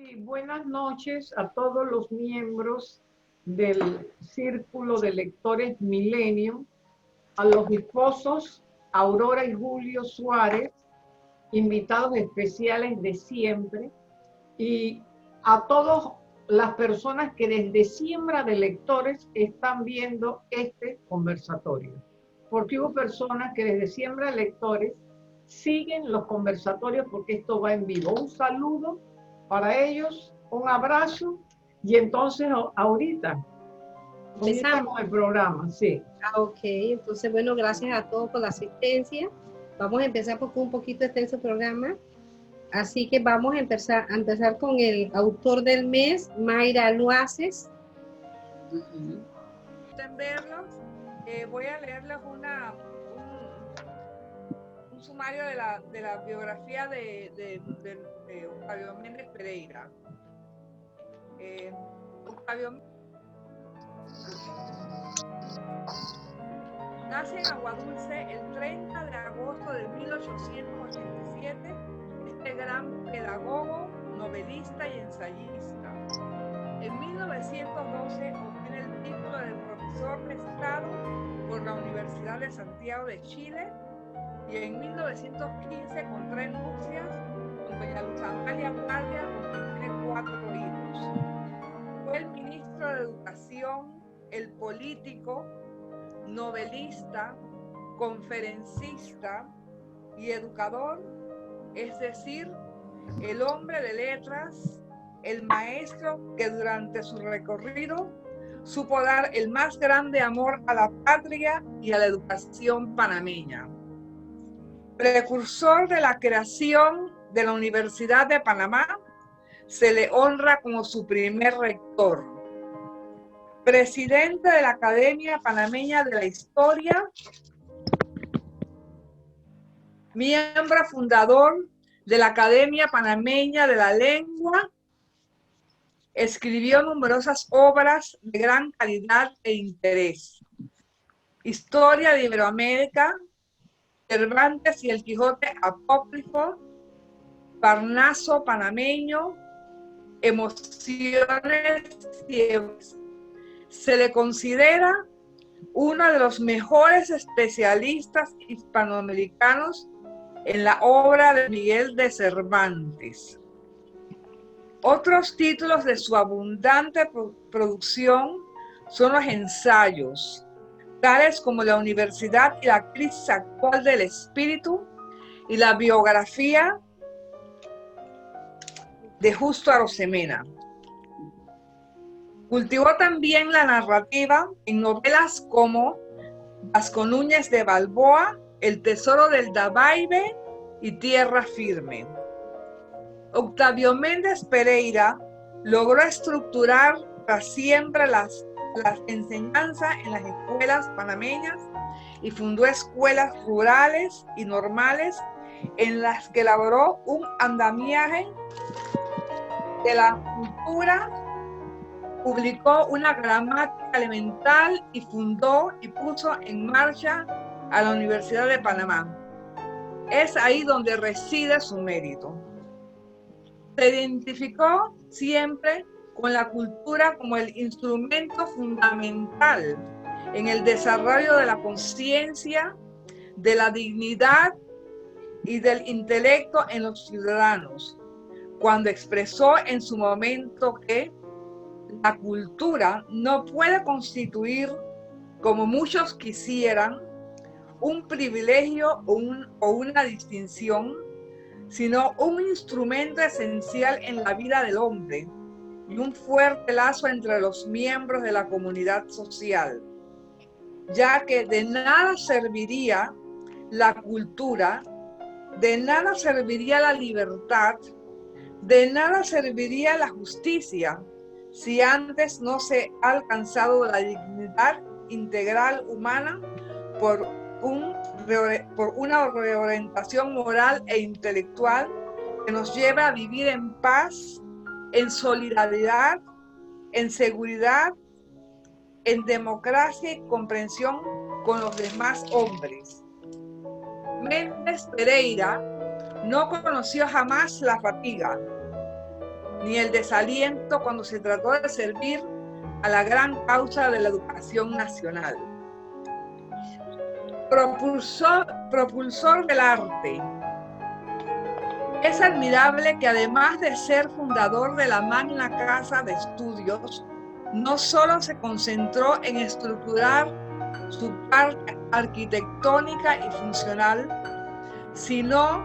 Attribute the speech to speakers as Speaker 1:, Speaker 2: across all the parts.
Speaker 1: Sí, buenas noches a todos los miembros del Círculo de Lectores Milenio, a los esposos Aurora y Julio Suárez, invitados especiales de siempre, y a todas las personas que desde Siembra de Lectores están viendo este conversatorio. Porque hubo personas que desde Siembra de Lectores siguen los conversatorios porque esto va en vivo. Un saludo para ellos, un abrazo, y entonces ahorita
Speaker 2: Empezamos
Speaker 1: el programa, sí.
Speaker 2: Ok, entonces bueno, gracias a todos por la asistencia. Vamos a empezar porque un poquito extenso el programa. Así que vamos a empezar con el autor del mes, Mayra Luaces.
Speaker 3: Pueden verlos. Voy a leerles un sumario de la biografía de Octavio Méndez Pereira. Octavio nace en Aguadulce el 30 de agosto de 1887. Este gran pedagogo, novelista y ensayista. En 1912 obtiene el título de profesor de Estado por la Universidad de Santiago de Chile y en 1915 contrae nupcias con doña Luz Amalia Guardia, con quien tiene 4 hijos. Fue el ministro de Educación, el político, novelista, conferencista y educador, es decir, el hombre de letras, el maestro que durante su recorrido supo dar el más grande amor a la patria y a la educación panameña. Precursor de la creación de la Universidad de Panamá, se le honra como su primer rector. Presidente de la Academia Panameña de la Historia, miembro fundador de la Academia Panameña de la Lengua, escribió numerosas obras de gran calidad e interés. Historia de Iberoamérica, Cervantes y el Quijote apócrifo, Parnaso panameño, Emociones y Héroes. Se le considera uno de los mejores especialistas hispanoamericanos en la obra de Miguel de Cervantes. Otros títulos de su abundante producción son los ensayos, tales como La Universidad y la crisis actual del espíritu y la biografía de Justo Arosemena. Cultivó también la narrativa en novelas como Vasco Núñez de Balboa, El tesoro del Dabaibe y Tierra firme. Octavio Méndez Pereira logró estructurar para siempre las enseñanzas en las escuelas panameñas y fundó escuelas rurales y normales en las que elaboró un andamiaje de la cultura, publicó una gramática elemental y fundó y puso en marcha a la Universidad de Panamá. Es ahí donde reside su mérito. Se identificó siempre con la cultura como el instrumento fundamental en el desarrollo de la conciencia, de la dignidad y del intelecto en los ciudadanos, cuando expresó en su momento que la cultura no puede constituir, como muchos quisieran, un privilegio o una distinción, sino un instrumento esencial en la vida del hombre y un fuerte lazo entre los miembros de la comunidad social, ya que de nada serviría la cultura, de nada serviría la libertad, de nada serviría la justicia, si antes no se ha alcanzado la dignidad integral humana por una reorientación moral e intelectual que nos lleva a vivir en paz, en solidaridad, en seguridad, en democracia y comprensión con los demás hombres. Méndez Pereira no conoció jamás la fatiga. ni el desaliento cuando se trató de servir a la gran causa de la educación nacional. Propulsor del arte. Es admirable que además de ser fundador de la Magna Casa de Estudios, no solo se concentró en estructurar su parte arquitectónica y funcional, sino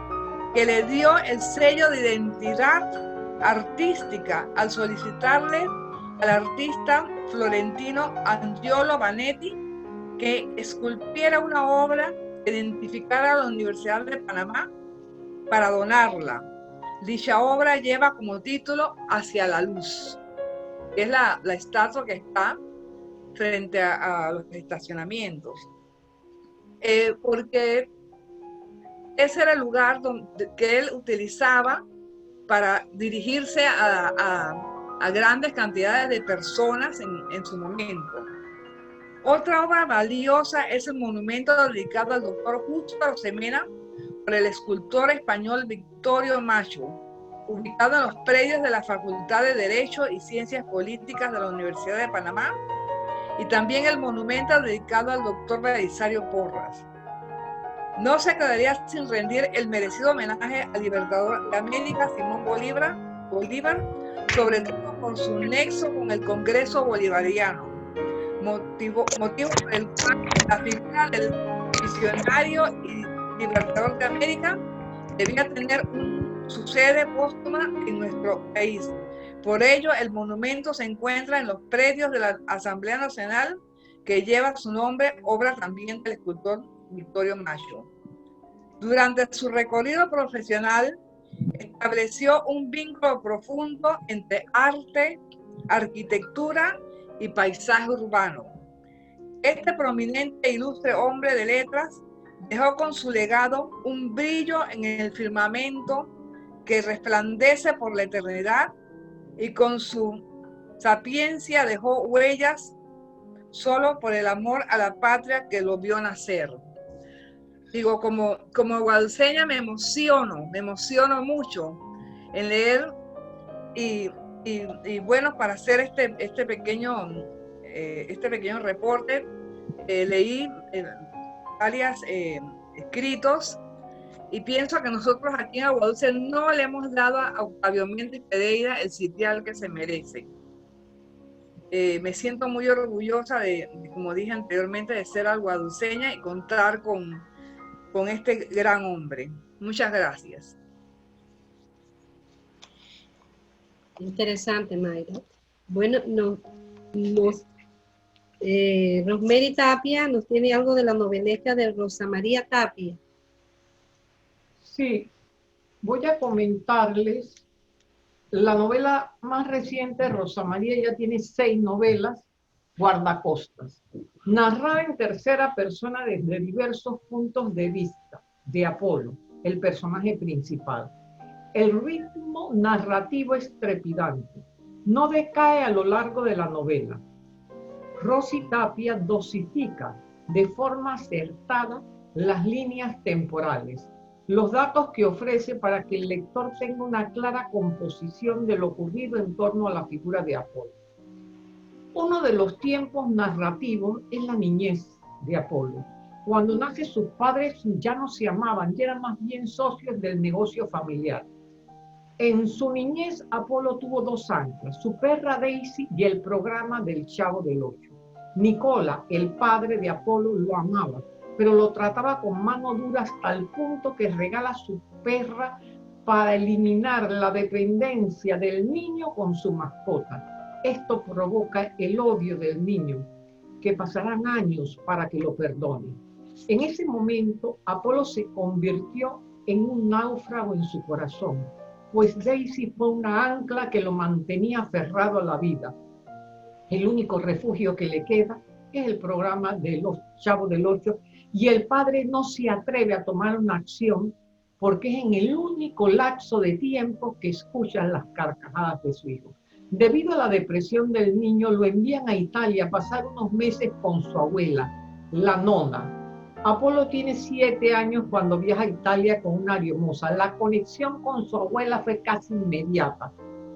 Speaker 3: que le dio el sello de identidad artística al solicitarle al artista florentino Angiolo Vanetti que esculpiera una obra que identificara a la Universidad de Panamá para donarla. Dicha obra lleva como título Hacia la Luz. Es la estatua que está frente a los estacionamientos. Porque ese era el lugar que él utilizaba para dirigirse a grandes cantidades de personas en su momento. Otra obra valiosa es el monumento dedicado al doctor Justo Arosemena por el escultor español Victorio Macho, ubicado en los predios de la Facultad de Derecho y Ciencias Políticas de la Universidad de Panamá, y también el monumento dedicado al doctor Belisario Porras. No se quedaría sin rendir el merecido homenaje al libertador de América, Simón Bolívar, sobre todo por su nexo con el Congreso Bolivariano, motivo por el cual la figura del visionario y libertador de América debía tener su sede póstuma en nuestro país. Por ello, el monumento se encuentra en los predios de la Asamblea Nacional, que lleva su nombre, obra también del escultor Victorio Macho. Durante su recorrido profesional, estableció un vínculo profundo entre arte, arquitectura y paisaje urbano. Este prominente e ilustre hombre de letras dejó con su legado un brillo en el firmamento que resplandece por la eternidad, y con su sapiencia dejó huellas solo por el amor a la patria que lo vio nacer. Digo, como guaduceña me emociono mucho en leer y bueno, para hacer este pequeño reporte, leí varios escritos, y pienso que nosotros aquí en Agua Dulce no le hemos dado a Octavio Méndez Pereira el sitial que se merece. Me siento muy orgullosa como dije anteriormente, de ser aguadulceña y contar con este gran hombre. Muchas gracias.
Speaker 2: Interesante, Mayra. Bueno, Rosemary Tapia nos tiene algo de la noveleta de Rosa María Tapia.
Speaker 1: Sí, voy a comentarles la novela más reciente. Rosa María ya tiene 6 novelas, Guardacostas, narrada en tercera persona desde diversos puntos de vista de Apolo, el personaje principal. El ritmo narrativo es trepidante, no decae a lo largo de la novela. Rosy Tapia dosifica de forma acertada las líneas temporales, los datos que ofrece para que el lector tenga una clara composición de lo ocurrido en torno a la figura de Apolo. Uno de los tiempos narrativos es la niñez de Apolo. Cuando nace, sus padres ya no se amaban, ya eran más bien socios del negocio familiar. En su niñez, Apolo tuvo 2 anclas, su perra Daisy y el programa del Chavo del Ocho. Nicola, el padre de Apolo, lo amaba, pero lo trataba con mano dura hasta el punto que regala su perra para eliminar la dependencia del niño con su mascota. Esto provoca el odio del niño, que pasarán años para que lo perdone. En ese momento, Apolo se convirtió en un náufrago en su corazón, pues Daisy fue una ancla que lo mantenía aferrado a la vida. El único refugio que le queda es el programa de los Chavos del Ocho, y el padre no se atreve a tomar una acción porque es en el único lapso de tiempo que escuchan las carcajadas de su hijo. Debido a la depresión del niño, lo envían a Italia a pasar unos meses con su abuela, la nona. Apolo tiene 7 años cuando viaja a Italia con una aeromoza. La conexión con su abuela fue casi inmediata.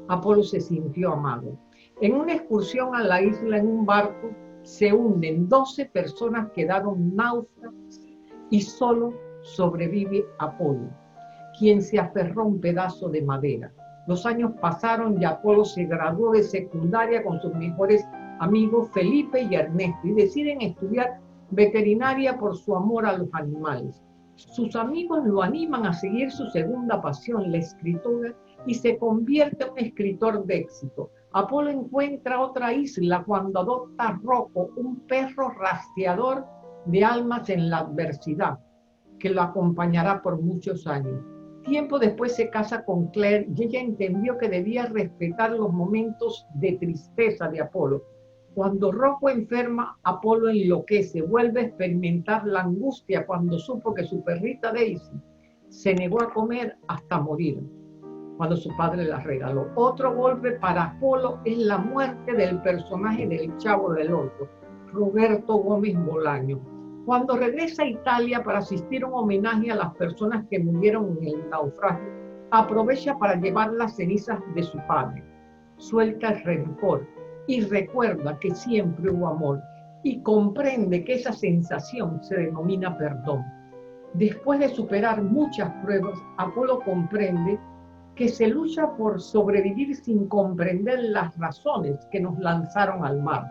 Speaker 1: Apolo se sintió amado. En una excursión a la isla en un barco, se hunden 12 personas, quedaron náufragas y solo sobrevive Apolo, quien se aferró a un pedazo de madera. Los años pasaron y Apolo se graduó de secundaria con sus mejores amigos Felipe y Ernesto y deciden estudiar veterinaria por su amor a los animales. Sus amigos lo animan a seguir su segunda pasión, la escritura, y se convierte en un escritor de éxito. Apolo encuentra otra isla cuando adopta a Rocco, un perro rastreador de almas en la adversidad, que lo acompañará por muchos años. Tiempo después se casa con Claire y ella entendió que debía respetar los momentos de tristeza de Apolo. Cuando Rocco enferma, Apolo enloquece, vuelve a experimentar la angustia cuando supo que su perrita Daisy se negó a comer hasta morir, cuando su padre la regaló. Otro golpe para Apolo es la muerte del personaje del Chavo del Ocho, Roberto Gómez Bolaño. Cuando regresa a Italia para asistir a un homenaje a las personas que murieron en el naufragio, aprovecha para llevar las cenizas de su padre. Suelta el rencor y recuerda que siempre hubo amor y comprende que esa sensación se denomina perdón. Después de superar muchas pruebas, Apolo comprende que se lucha por sobrevivir sin comprender las razones que nos lanzaron al mar.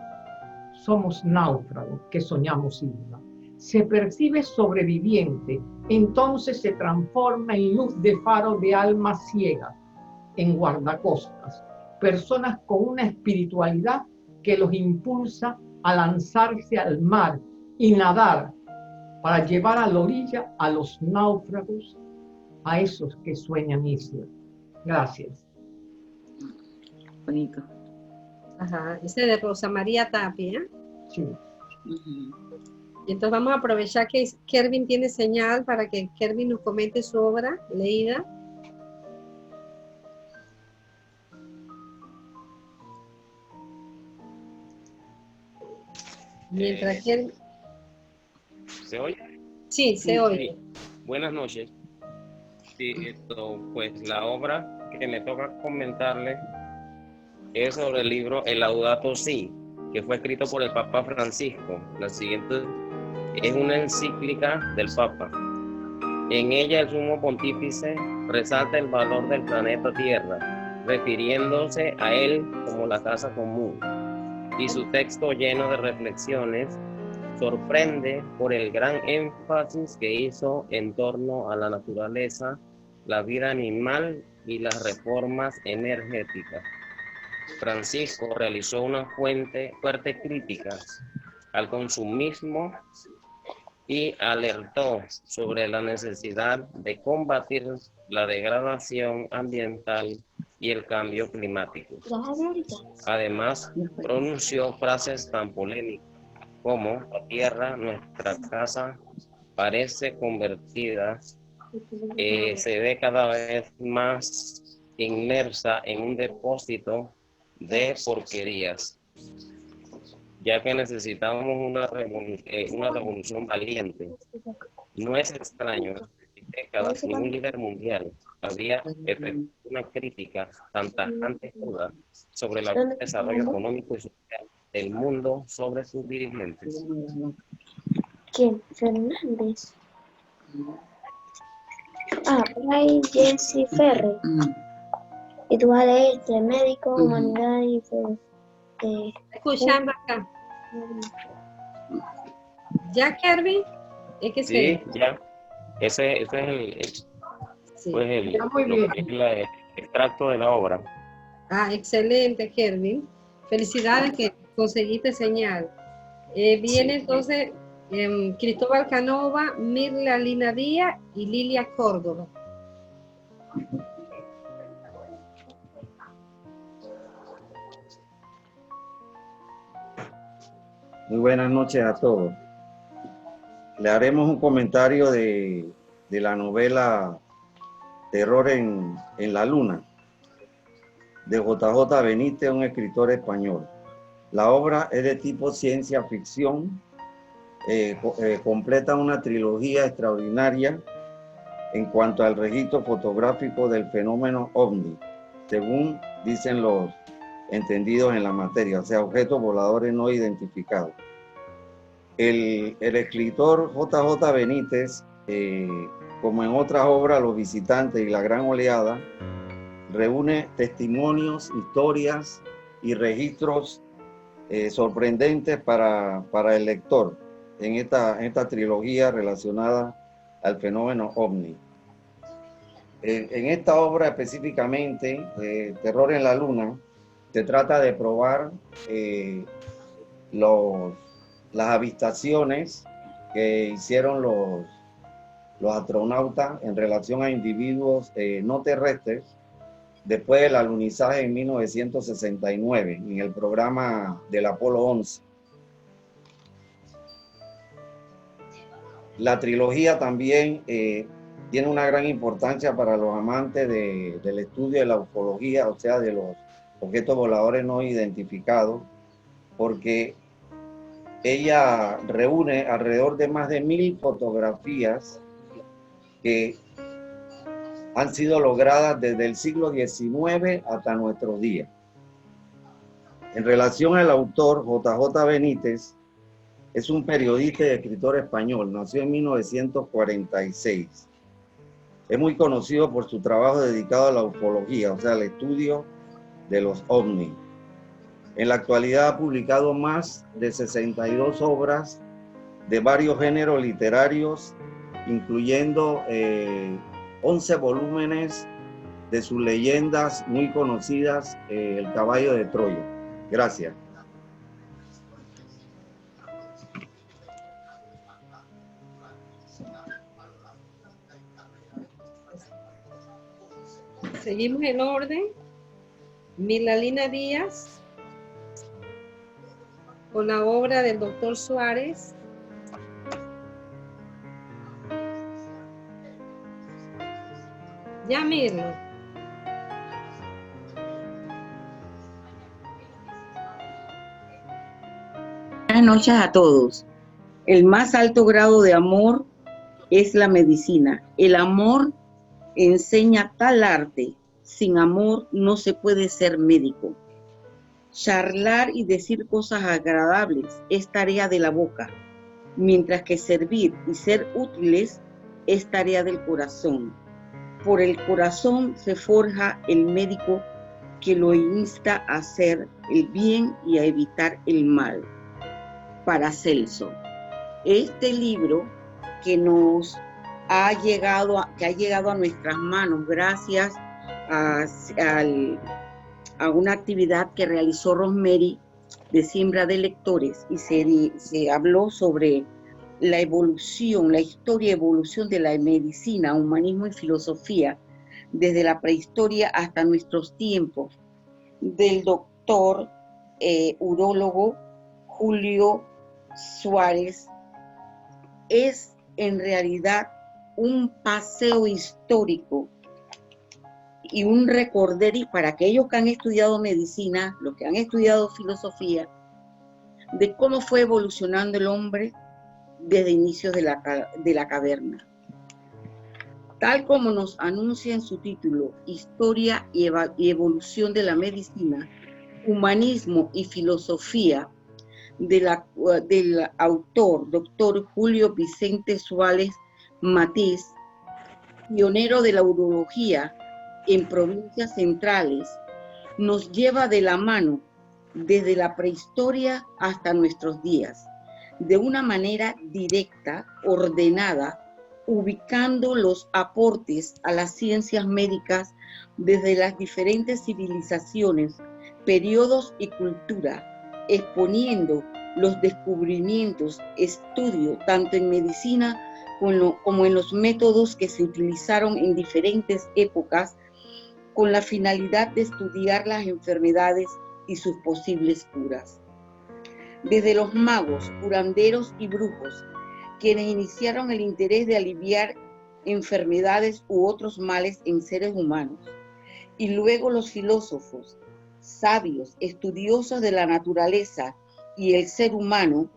Speaker 1: Somos náufragos que soñamos isla. Se percibe sobreviviente, entonces se transforma en luz de faro de almas ciegas, en guardacostas, personas con una espiritualidad que los impulsa a lanzarse al mar y nadar para llevar a la orilla a los náufragos, a esos que sueñan isla. Gracias.
Speaker 4: Bonito.
Speaker 2: Ajá, ese de Rosa María Tapia.
Speaker 1: Sí.
Speaker 2: Y entonces vamos a aprovechar que Kervin tiene señal para que Kervin nos comente su obra leída. Mientras Kervin...
Speaker 5: ¿Se oye?
Speaker 2: Sí, se oye.
Speaker 5: Sí. Buenas noches. Sí, pues la obra que me toca comentarle es sobre el libro El Laudato Si, que fue escrito por el Papa Francisco. La siguiente es una encíclica del Papa. En ella el sumo pontífice resalta el valor del planeta Tierra, refiriéndose a él como la casa común. Y su texto, lleno de reflexiones, sorprende por el gran énfasis que hizo en torno a la naturaleza, la vida animal y las reformas energéticas. Francisco realizó una fuerte crítica al consumismo y alertó sobre la necesidad de combatir la degradación ambiental y el cambio climático. Además, pronunció frases tan polémicas como la tierra, nuestra casa, parece convertida, se ve cada vez más inmersa en un depósito de porquerías, ya que necesitamos una revolución valiente. No es extraño que décadas ningún líder mundial había efectuado una crítica tan tajante sobre el desarrollo económico y social del mundo sobre sus dirigentes.
Speaker 6: ¿Quién? Fernández. Por ahí Jesse Ferrer. Y tú vas a leer médico, humanidad y
Speaker 2: Escuchando acá. ¿Ya, Kervin? Es que
Speaker 5: sí, ya. Ese es el extracto de la obra.
Speaker 2: Ah, excelente, Kervin. Felicidades que conseguiste señal. Viene entonces Cristóbal Canova, Mirla Lina Díaz y Lilia Córdoba.
Speaker 7: Muy buenas noches a todos. Le haremos un comentario de la novela Terror en la Luna, de JJ Benítez, un escritor español. La obra es de tipo ciencia ficción, completa una trilogía extraordinaria en cuanto al registro fotográfico del fenómeno ovni, según dicen los entendidos en la materia, o sea, objetos voladores no identificados. El escritor J.J. Benítez, como en otras obras, Los Visitantes y La Gran Oleada, reúne testimonios, historias y registros sorprendentes para el lector en esta trilogía relacionada al fenómeno OVNI. En esta obra específicamente, Terror en la Luna, se trata de probar las avistaciones que hicieron los astronautas en relación a individuos no terrestres después del alunizaje en 1969 en el programa del Apolo 11. La trilogía también tiene una gran importancia para los amantes del estudio de la ufología, o sea, de los objetos voladores no identificados, porque ella reúne alrededor de más de 1000 fotografías que han sido logradas desde el siglo XIX hasta nuestros días. En relación al autor, J.J. Benítez es un periodista y escritor español, nació en 1946. Es muy conocido por su trabajo dedicado a la ufología, o sea, al estudio de los ovnis. En la actualidad ha publicado más de 62 obras de varios géneros literarios, incluyendo 11 volúmenes de sus leyendas muy conocidas, El Caballo de Troya. Gracias.
Speaker 2: Seguimos en orden. Milalina Díaz, con la obra del doctor Suárez. Ya, Mirlo.
Speaker 4: Buenas noches a todos. El más alto grado de amor es la medicina. El amor enseña tal arte. Sin amor no se puede ser médico. Charlar y decir cosas agradables es tarea de la boca, mientras que servir y ser útiles es tarea del corazón. Por el corazón se forja el médico que lo insta a hacer el bien y a evitar el mal. Paracelso. Este libro que ha llegado a nuestras manos gracias a una actividad que realizó Rosemary de siembra de lectores, y se habló sobre la evolución, la historia y evolución de la medicina, humanismo y filosofía desde la prehistoria hasta nuestros tiempos, del doctor urólogo Julio Suárez. Es en realidad un paseo histórico y un recorderis para aquellos que han estudiado medicina, los que han estudiado filosofía, de cómo fue evolucionando el hombre desde inicios de la caverna. Tal como nos anuncia en su título, Historia y Evolución de la Medicina, Humanismo y Filosofía, del autor, doctor Julio Vicente Suárez Matiz, pionero de la urología en provincias centrales, nos lleva de la mano desde la prehistoria hasta nuestros días, de una manera directa, ordenada, ubicando los aportes a las ciencias médicas desde las diferentes civilizaciones, periodos y cultura, exponiendo los descubrimientos, estudio tanto en medicina como en los métodos que se utilizaron en diferentes épocas con la finalidad de estudiar las enfermedades y sus posibles curas. Desde los magos, curanderos y brujos, quienes iniciaron el interés de aliviar enfermedades u otros males en seres humanos, y luego los filósofos, sabios, estudiosos de la naturaleza y el ser humano,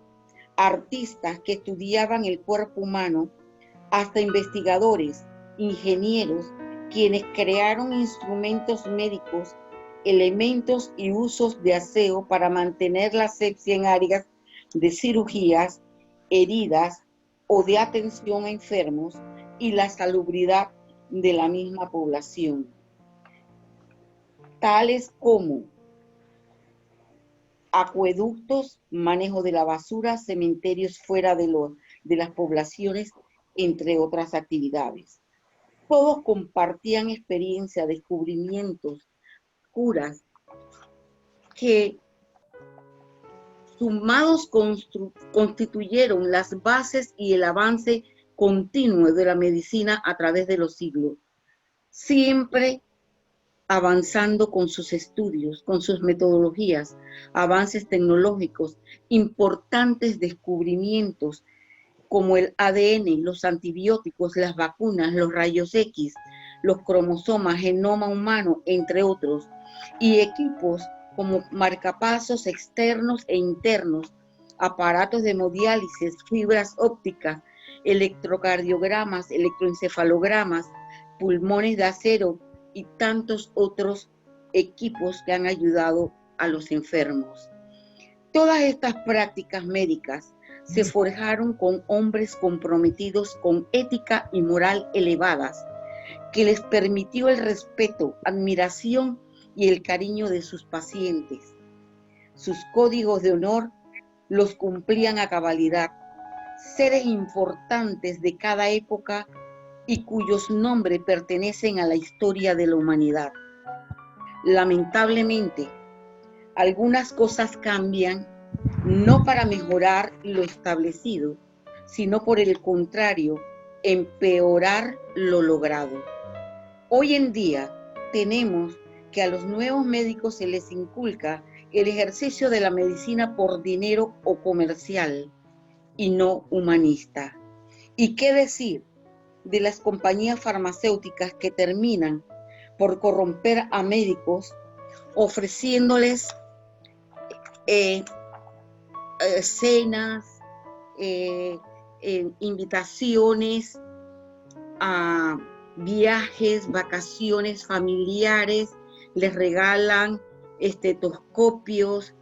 Speaker 4: artistas que estudiaban el cuerpo humano, hasta investigadores, ingenieros quienes crearon instrumentos médicos, elementos y usos de aseo para mantener la asepsia en áreas de cirugías, heridas o de atención a enfermos y la salubridad de la misma población, tales como acueductos, manejo de la basura, cementerios fuera de las poblaciones, entre otras actividades. Todos compartían experiencia, descubrimientos, curas, que sumados constituyeron las bases y el avance continuo de la medicina a través de los siglos, siempre avanzando con sus estudios, con sus metodologías, avances tecnológicos, importantes descubrimientos como el ADN, los antibióticos, las vacunas, los rayos X, los cromosomas, genoma humano, entre otros, y equipos como marcapasos externos e internos, aparatos de hemodiálisis, fibras ópticas, electrocardiogramas, electroencefalogramas, pulmones de acero y tantos otros equipos que han ayudado a los enfermos. Todas estas prácticas médicas se forjaron con hombres comprometidos con ética y moral elevadas, que les permitió el respeto, admiración y el cariño de sus pacientes. Sus códigos de honor los cumplían a cabalidad, seres importantes de cada época y cuyos nombres pertenecen a la historia de la humanidad. Lamentablemente, algunas cosas cambian, no para mejorar lo establecido, sino por el contrario, empeorar lo logrado. Hoy en día tenemos que a los nuevos médicos se les inculca el ejercicio de la medicina por dinero o comercial y no humanista. ¿Y qué decir de las compañías farmacéuticas que terminan por corromper a médicos ofreciéndoles cenas, invitaciones a viajes, vacaciones familiares, les regalan estetoscopios,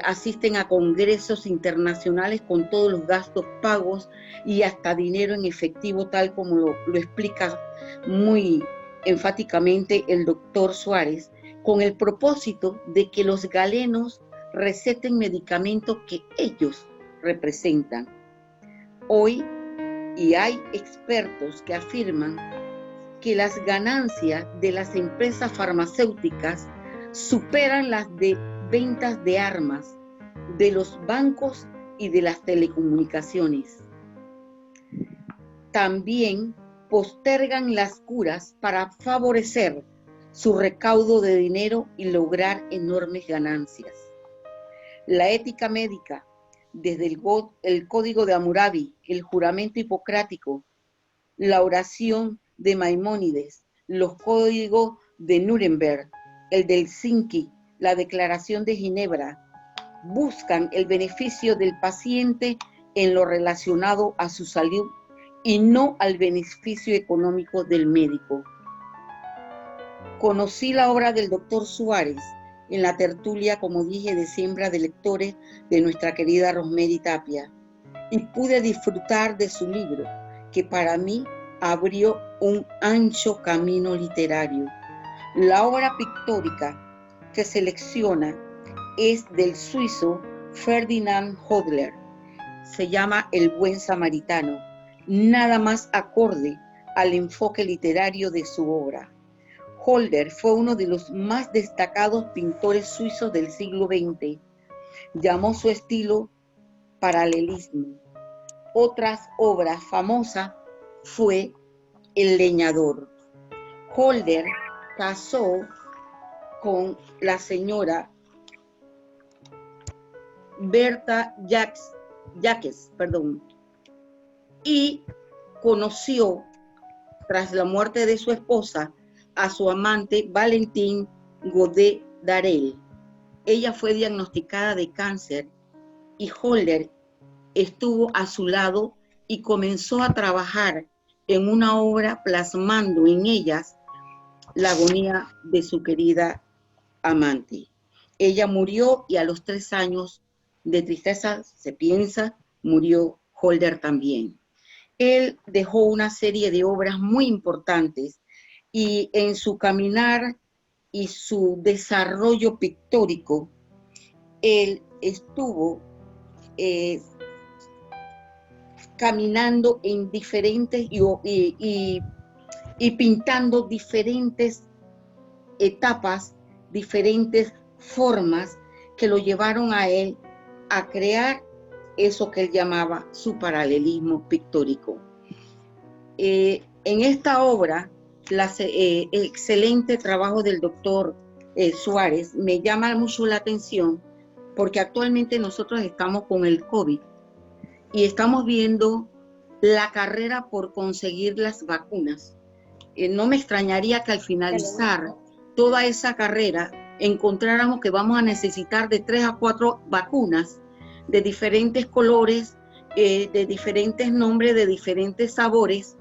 Speaker 4: asisten a congresos internacionales con todos los gastos pagos y hasta dinero en efectivo, tal como lo explica muy enfáticamente el doctor Suárez, con el propósito de que los galenos receten medicamentos que ellos representan. Hoy, y hay expertos que afirman que las ganancias de las empresas farmacéuticas superan las de ventas de armas, de los bancos y de las telecomunicaciones. También postergan las curas para favorecer su recaudo de dinero y lograr enormes ganancias. La ética médica, desde el Código de Hammurabi, el juramento hipocrático, la oración de Maimónides, los códigos de Nuremberg, el de Helsinki, la Declaración de Ginebra, buscan el beneficio del paciente en lo relacionado a su salud y no al beneficio económico del médico. Conocí la obra del doctor Suárez en la tertulia, como dije, de siembra de lectores de nuestra querida Rosemary Tapia, y pude disfrutar de su libro, que para mí abrió un ancho camino literario. La obra pictórica que selecciona es del suizo Ferdinand Hodler. Se llama El Buen Samaritano, nada más acorde al enfoque literario de su obra. Hodler fue uno de los más destacados pintores suizos del siglo XX. Llamó su estilo paralelismo. Otras obras famosas fue El Leñador. Hodler casó con la señora Berta Jacques, y conoció, tras la muerte de su esposa, a su amante Valentin Godet Darel. Ella fue diagnosticada de cáncer y Hodler estuvo a su lado y comenzó a trabajar en una obra plasmando en ellas la agonía de su querida amante. Ella murió y a los 3 años de tristeza, se piensa, murió Holder también. Él dejó una serie de obras muy importantes y en su caminar y su desarrollo pictórico, él estuvo caminando en diferentes y pintando diferentes etapas, diferentes formas que lo llevaron a él a crear eso que él llamaba su paralelismo pictórico. En esta obra, el excelente trabajo del doctor Suárez me llama mucho la atención porque actualmente nosotros estamos con el COVID y estamos viendo la carrera por conseguir las vacunas. No me extrañaría que al finalizar toda esa carrera encontráramos que vamos a necesitar de 3 a 4 vacunas de diferentes colores, de diferentes nombres, de diferentes sabores,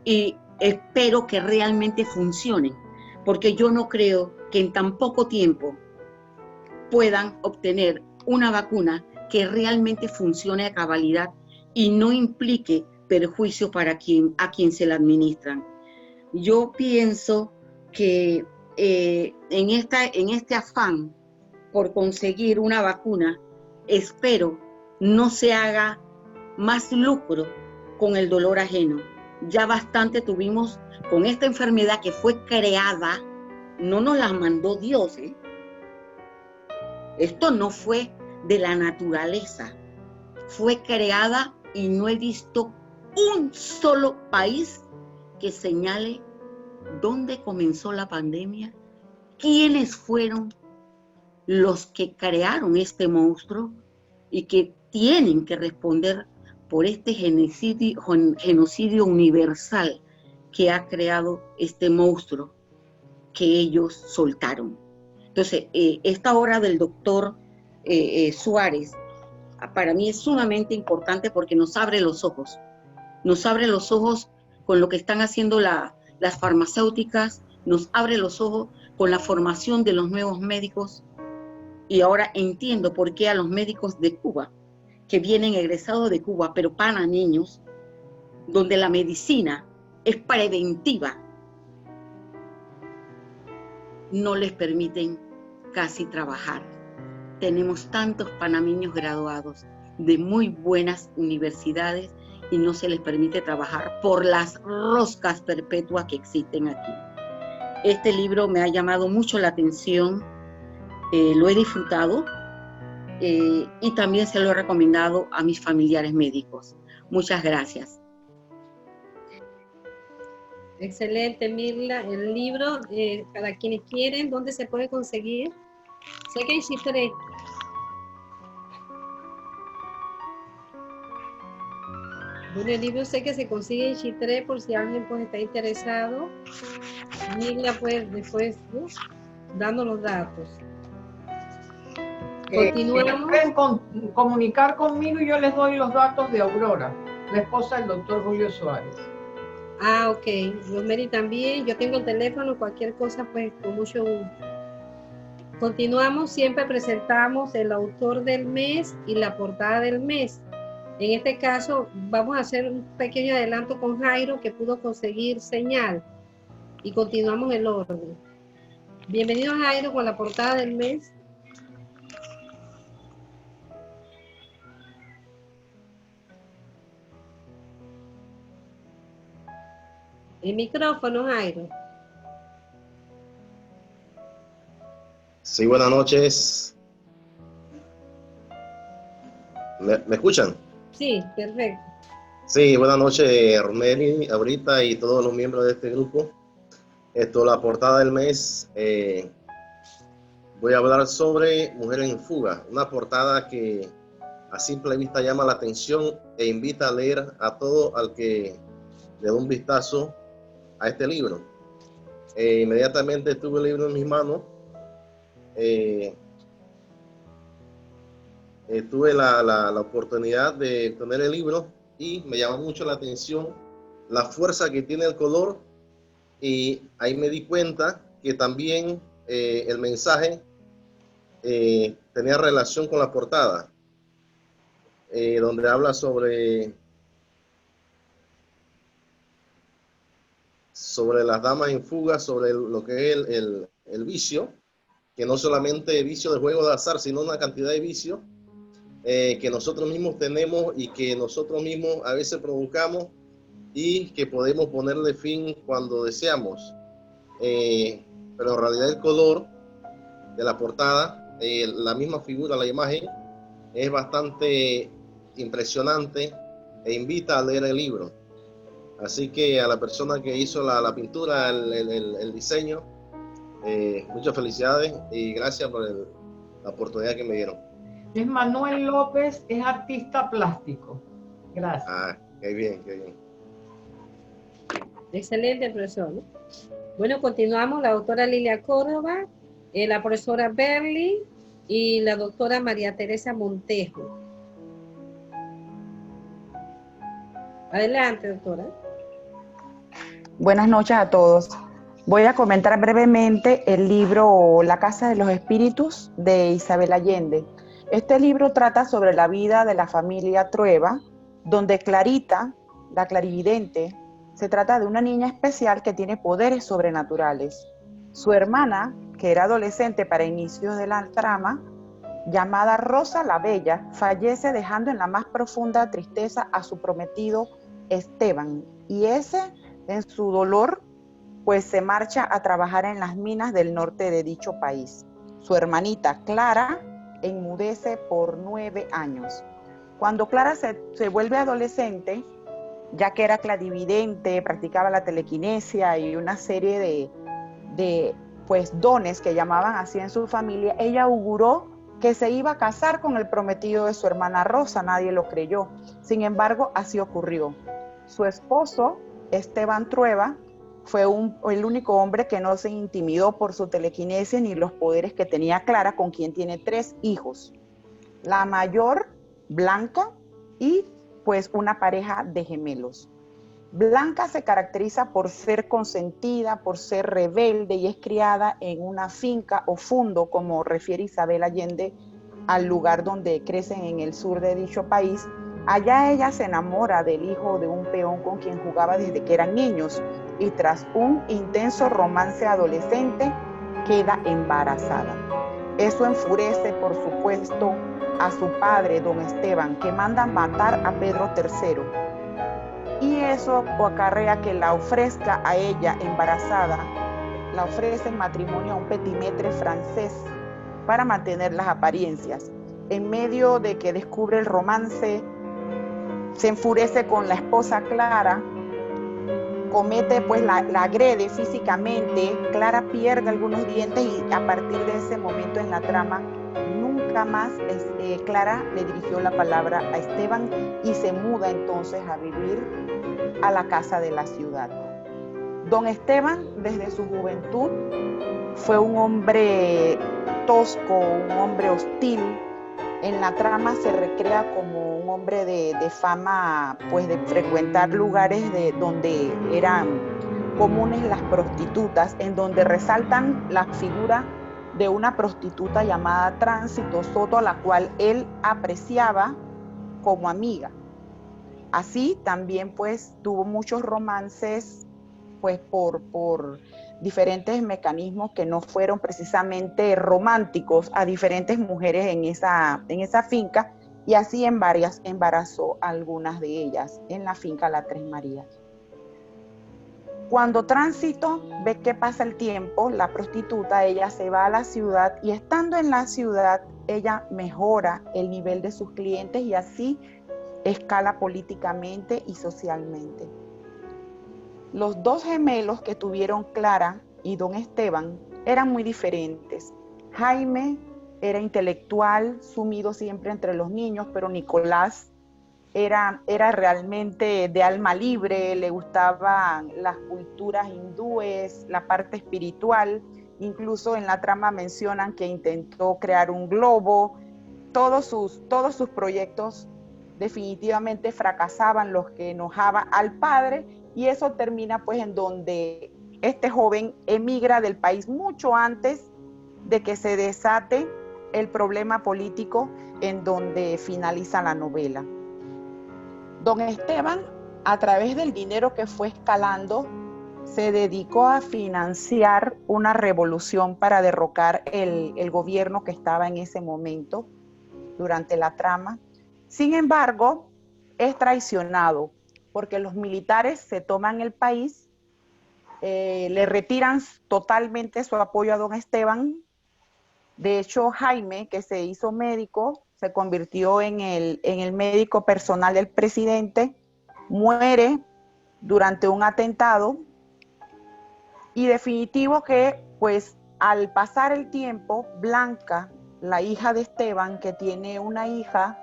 Speaker 4: y espero que realmente funcionen, porque yo no creo que en tan poco tiempo puedan obtener una vacuna que realmente funcione a cabalidad y no implique perjuicio para a quien se la administran. Yo pienso que en este afán por conseguir una vacuna, espero no se haga más lucro con el dolor ajeno. Ya bastante tuvimos con esta enfermedad que fue creada, no nos la mandó Dios, ¿eh? Esto no fue de la naturaleza, fue creada y no he visto un solo país que señale dónde comenzó la pandemia, quiénes fueron los que crearon este monstruo y que tienen que responder por este genocidio universal que ha creado este monstruo que ellos soltaron. Entonces, esta obra del doctor Suárez para mí es sumamente importante porque nos abre los ojos con lo que están haciendo las farmacéuticas, nos abre los ojos con la formación de los nuevos médicos, y ahora entiendo por qué a los médicos de Cuba, que vienen egresados de Cuba, pero panameños, donde la medicina es preventiva, no les permiten casi trabajar. Tenemos tantos panameños graduados de muy buenas universidades y no se les permite trabajar por las roscas perpetuas que existen aquí. Este libro me ha llamado mucho la atención, lo he disfrutado y también se lo he recomendado a mis familiares médicos. Muchas gracias.
Speaker 2: Excelente, Mirla. El libro, para quienes quieren, ¿dónde se puede conseguir? Sé que en Chitré. Bueno, el libro sé que se consigue en Chitré por si alguien pues está interesado. Mirla pues después dando los datos. Continuamos.
Speaker 1: Pueden comunicar conmigo y yo les doy los datos de Aurora, la esposa del doctor Julio Suárez.
Speaker 2: Ah, ok. Rosemary también. Yo tengo el teléfono, cualquier cosa, pues con mucho gusto. Continuamos, siempre presentamos el autor del mes y la portada del mes. En este caso, vamos a hacer un pequeño adelanto con Jairo, que pudo conseguir señal. Y continuamos el orden. Bienvenido, Jairo, con la portada del mes. El micrófono, Jairo.
Speaker 8: Sí, buenas noches. ¿Me escuchan?
Speaker 2: Sí, perfecto.
Speaker 8: Sí, buenas noches, Rosemary, ahorita y todos los miembros de este grupo. La portada del mes, voy a hablar sobre Mujer en Fuga, una portada que a simple vista llama la atención e invita a leer a todo al que le dé un vistazo a este libro. Inmediatamente tuve el libro en mis manos. Tuve la oportunidad de tener el libro y me llamó mucho la atención la fuerza que tiene el color, y ahí me di cuenta que también el mensaje tenía relación con la portada, donde habla sobre las damas en fuga, sobre lo que es el vicio, que no solamente vicio de juego de azar, sino una cantidad de vicios que nosotros mismos tenemos y que nosotros mismos a veces provocamos y que podemos ponerle fin cuando deseamos. Pero en realidad el color de la portada, la misma figura, la imagen, es bastante impresionante e invita a leer el libro. Así que a la persona que hizo la pintura, el diseño, muchas felicidades y gracias por la oportunidad que me dieron.
Speaker 1: Es Manuel López, es artista plástico. Gracias.
Speaker 8: Ah, qué bien, qué bien.
Speaker 2: Excelente, profesor, ¿no? Bueno, continuamos. La doctora Lilia Córdoba, la profesora Berly y la doctora María Teresa Montejo. Adelante, doctora.
Speaker 9: Buenas noches a todos. Voy a comentar brevemente el libro La Casa de los Espíritus de Isabel Allende. Este libro trata sobre la vida de la familia Trueba, donde Clarita, la clarividente, se trata de una niña especial que tiene poderes sobrenaturales. Su hermana, que era adolescente para inicios de la trama, llamada Rosa la Bella, fallece dejando en la más profunda tristeza a su prometido Esteban, y ese, en su dolor, pues se marcha a trabajar en las minas del norte de dicho país. Su hermanita Clara enmudece por 9 años. Cuando Clara se vuelve adolescente, ya que era clarividente, practicaba la telequinesia y una serie de dones que llamaban así en su familia, ella auguró que se iba a casar con el prometido de su hermana Rosa. Nadie lo creyó. Sin embargo, así ocurrió. Su esposo, Esteban Trueba, fue el único hombre que no se intimidó por su telequinesia ni los poderes que tenía Clara, con quien tiene 3 hijos. La mayor, Blanca, y pues una pareja de gemelos. Blanca se caracteriza por ser consentida, por ser rebelde y es criada en una finca o fundo, como refiere Isabel Allende, al lugar donde crecen en el sur de dicho país. Allá ella se enamora del hijo de un peón con quien jugaba desde que eran niños y tras un intenso romance adolescente queda embarazada. Eso enfurece, por supuesto, a su padre, don Esteban, que manda matar a Pedro III. Y eso acarrea que la ofrezca a ella embarazada, la ofrece en matrimonio a un petimetre francés para mantener las apariencias. En medio de que descubre el romance, se enfurece con la esposa Clara, comete, pues la agrede físicamente. Clara pierde algunos dientes y a partir de ese momento en la trama, nunca más Clara le dirigió la palabra a Esteban y se muda entonces a vivir a la casa de la ciudad. Don Esteban, desde su juventud, fue un hombre tosco, un hombre hostil. En la trama se recrea como un hombre de fama, pues de frecuentar lugares donde eran comunes las prostitutas, en donde resaltan la figura de una prostituta llamada Tránsito Soto, a la cual él apreciaba como amiga. Así también pues tuvo muchos romances pues por diferentes mecanismos que no fueron precisamente románticos a diferentes mujeres en esa finca, y así embarazó a algunas de ellas en la finca La Tres Marías. Cuando Tránsito ve que pasa el tiempo, la prostituta, ella se va a la ciudad, y estando en la ciudad, ella mejora el nivel de sus clientes y así escala políticamente y socialmente. Los 2 gemelos que tuvieron Clara y don Esteban eran muy diferentes. Jaime era intelectual, sumido siempre entre los niños, pero Nicolás era realmente de alma libre, le gustaban las culturas hindúes, la parte espiritual. Incluso en la trama mencionan que intentó crear un globo. Todos sus proyectos definitivamente fracasaban, los que enojaba al padre, y eso termina pues en donde este joven emigra del país mucho antes de que se desate el problema político en donde finaliza la novela. Don Esteban, a través del dinero que fue escalando, se dedicó a financiar una revolución para derrocar el gobierno que estaba en ese momento durante la trama. Sin embargo, es traicionado porque los militares se toman el país, le retiran totalmente su apoyo a don Esteban. De hecho, Jaime, que se hizo médico, se convirtió en el médico personal del presidente, muere durante un atentado. Y definitivo que, pues, al pasar el tiempo, Blanca, la hija de Esteban, que tiene una hija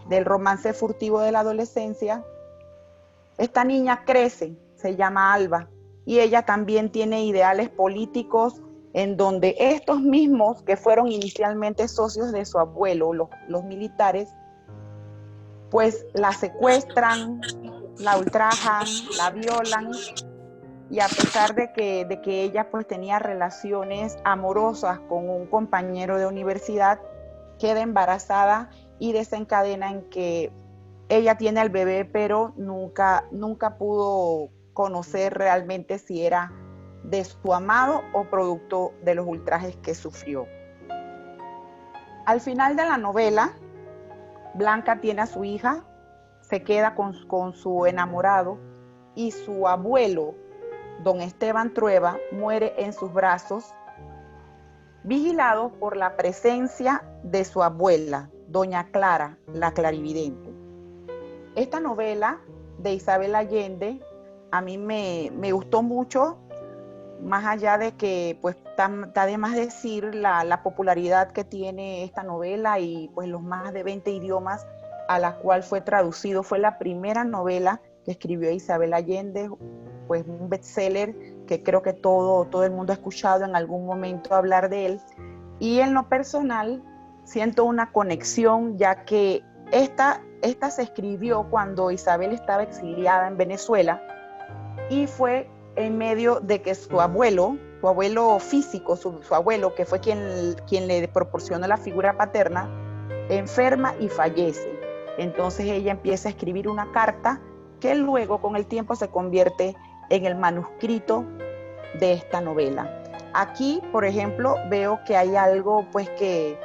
Speaker 9: del romance furtivo de la adolescencia, esta niña crece, se llama Alba, y ella también tiene ideales políticos en donde estos mismos que fueron inicialmente socios de su abuelo, los militares, pues la secuestran, la ultrajan, la violan, y a pesar de que ella pues tenía relaciones amorosas con un compañero de universidad, queda embarazada y desencadena en que ella tiene al bebé, pero nunca pudo conocer realmente si era de su amado o producto de los ultrajes que sufrió. Al final de la novela, Blanca tiene a su hija, se queda con su enamorado, y su abuelo, don Esteban Trueba, muere en sus brazos, vigilado por la presencia de su abuela, doña Clara, la clarividente. Esta novela de Isabel Allende a mí me gustó mucho, más allá de que pues está de más decir la popularidad que tiene esta novela y pues los más de 20 idiomas a la cual fue traducido. Fue la primera novela que escribió Isabel Allende, pues un bestseller que creo que todo el mundo ha escuchado en algún momento hablar de él. Y en lo personal siento una conexión, ya que esta se escribió cuando Isabel estaba exiliada en Venezuela, y fue en medio de que su abuelo físico, su abuelo, que fue quien le proporcionó la figura paterna, enferma y fallece. Entonces ella empieza a escribir una carta que luego con el tiempo se convierte en el manuscrito de esta novela. Aquí, por ejemplo, veo que hay algo pues que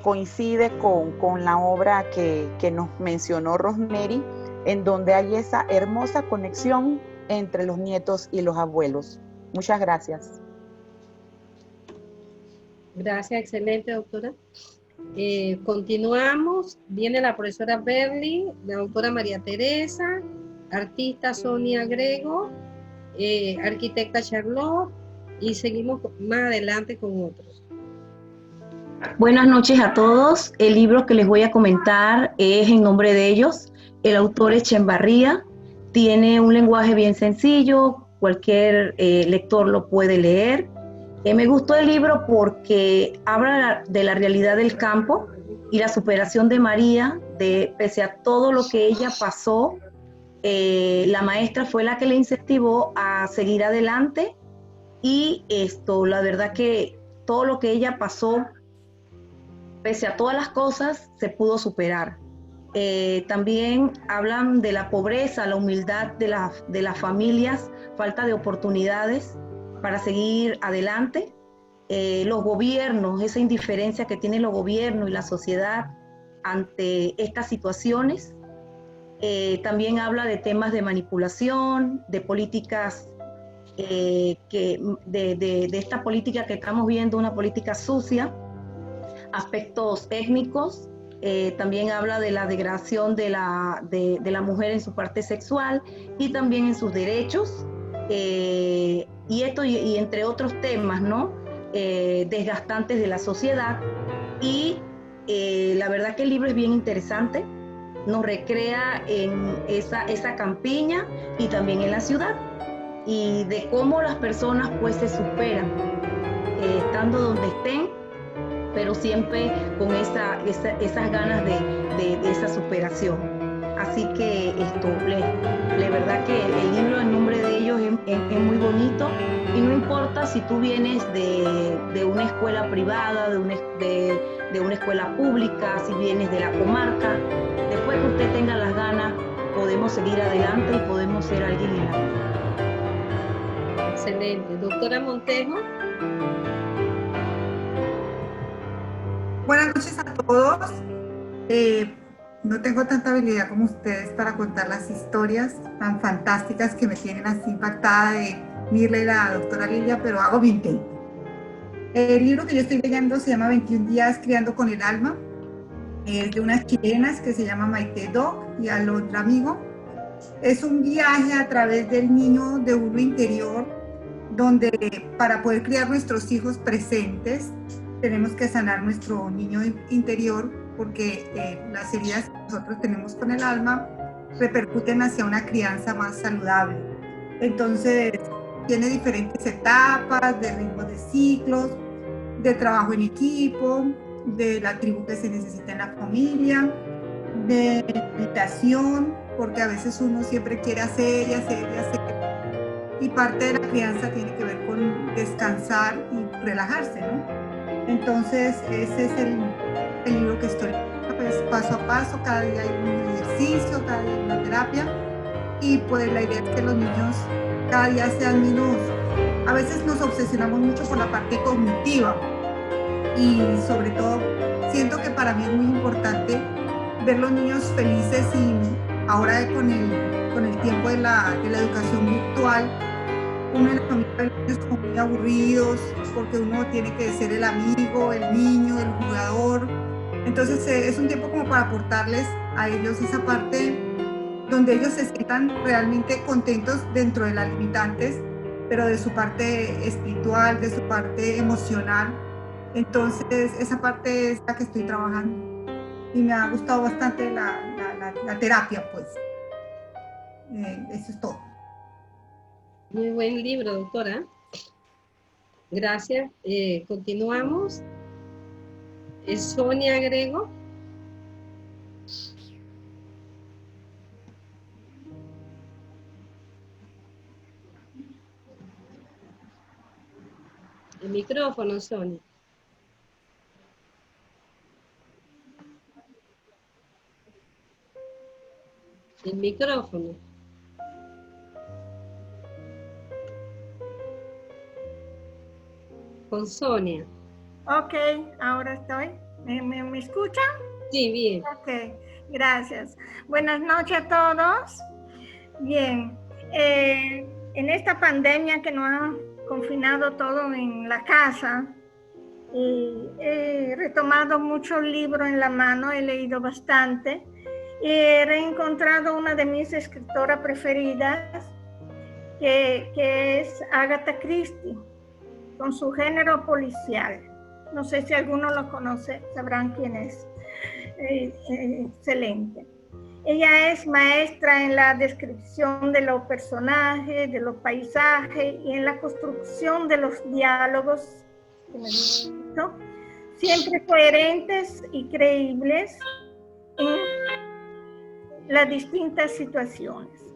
Speaker 9: coincide con la obra que nos mencionó Rosemary, en donde hay esa hermosa conexión entre los nietos y los abuelos. Muchas gracias.
Speaker 2: Gracias, excelente, doctora. Continuamos. Viene la profesora Berly, la doctora María Teresa, artista Sonia Grego, arquitecta Charlotte, y seguimos más adelante con otros.
Speaker 10: Buenas noches a todos. El libro que les voy a comentar es En nombre de ellos. El autor es Echevarría. Tiene un lenguaje bien sencillo, cualquier lector lo puede leer. Me gustó el libro porque habla de la realidad del campo y la superación de María, pese a todo lo que ella pasó. La maestra fue la que le incentivó a seguir adelante, y la verdad que todo lo que ella pasó, pese a todas las cosas, se pudo superar. También hablan de la pobreza, la humildad de las familias, falta de oportunidades para seguir adelante. Los gobiernos, esa indiferencia que tienen los gobiernos y la sociedad ante estas situaciones. También habla de temas de manipulación, de políticas, de esta política que estamos viendo, una política sucia, aspectos técnicos. También habla de la degradación de la mujer en su parte sexual y también en sus derechos, y entre otros temas, ¿no? Desgastantes de la sociedad. Y la verdad que el libro es bien interesante, nos recrea en esa campiña y también en la ciudad, y de cómo las personas pues se superan, estando donde estén, pero siempre con esas ganas de esa superación. Así que la verdad que el libro En nombre de ellos ellos es muy bonito, y no importa si tú vienes de una escuela privada, de una escuela pública, si vienes de la comarca, después que usted tenga las ganas, podemos seguir adelante y podemos ser alguien en la vida.
Speaker 2: Excelente. Doctora Montejo.
Speaker 11: Buenas noches a todos. No tengo tanta habilidad como ustedes para contar las historias tan fantásticas que me tienen así impactada de Mirla y la doctora Lilia, pero hago mi intento. El libro que yo estoy leyendo se llama 21 días criando con el alma. Es de unas chilenas que se llama Maite Doc y Alondra Amigo. Es un viaje a través del niño de uno interior, donde para poder criar nuestros hijos presentes tenemos que sanar nuestro niño interior, porque las heridas que nosotros tenemos con el alma repercuten hacia una crianza más saludable. Entonces tiene diferentes etapas de ritmo de ciclos, de trabajo en equipo, de la tribu que se necesita en la familia, de meditación, porque a veces uno siempre quiere hacer y hacer y hacer, y parte de la crianza tiene que ver con descansar y relajarse, ¿no? Entonces ese es el libro que estoy leyendo, pues, paso a paso, cada día hay un ejercicio, cada día hay una terapia, y pues la idea es que los niños cada día sean menos. A veces nos obsesionamos mucho por la parte cognitiva, y sobre todo siento que para mí es muy importante ver los niños felices, y ahora con el tiempo de la educación virtual, uno en la familia ve los niños como muy aburridos, porque uno tiene que ser el amigo, el niño, el jugador. Entonces es un tiempo como para aportarles a ellos esa parte donde ellos se sientan realmente contentos dentro de las limitantes, pero de su parte espiritual, de su parte emocional. Entonces esa parte es la que estoy trabajando, y me ha gustado bastante la terapia, pues. Eso es todo.
Speaker 2: Muy buen libro, doctora. Gracias. Continuamos. Sonia Grego. El micrófono, Sonia. El micrófono. Con Sonia.
Speaker 12: Ok, ahora estoy. ¿Me escuchan?
Speaker 2: Sí, bien.
Speaker 12: Ok, gracias. Buenas noches a todos. Bien, en esta pandemia que nos ha confinado todo en la casa, he retomado muchos libros en la mano, he leído bastante, y he reencontrado una de mis escritoras preferidas, que es Agatha Christie, con su género policial. No sé si alguno lo conoce, sabrán quién es. Excelente. Ella es maestra en la descripción de los personajes, de los paisajes y en la construcción de los diálogos, ¿no? Siempre coherentes y creíbles en las distintas situaciones.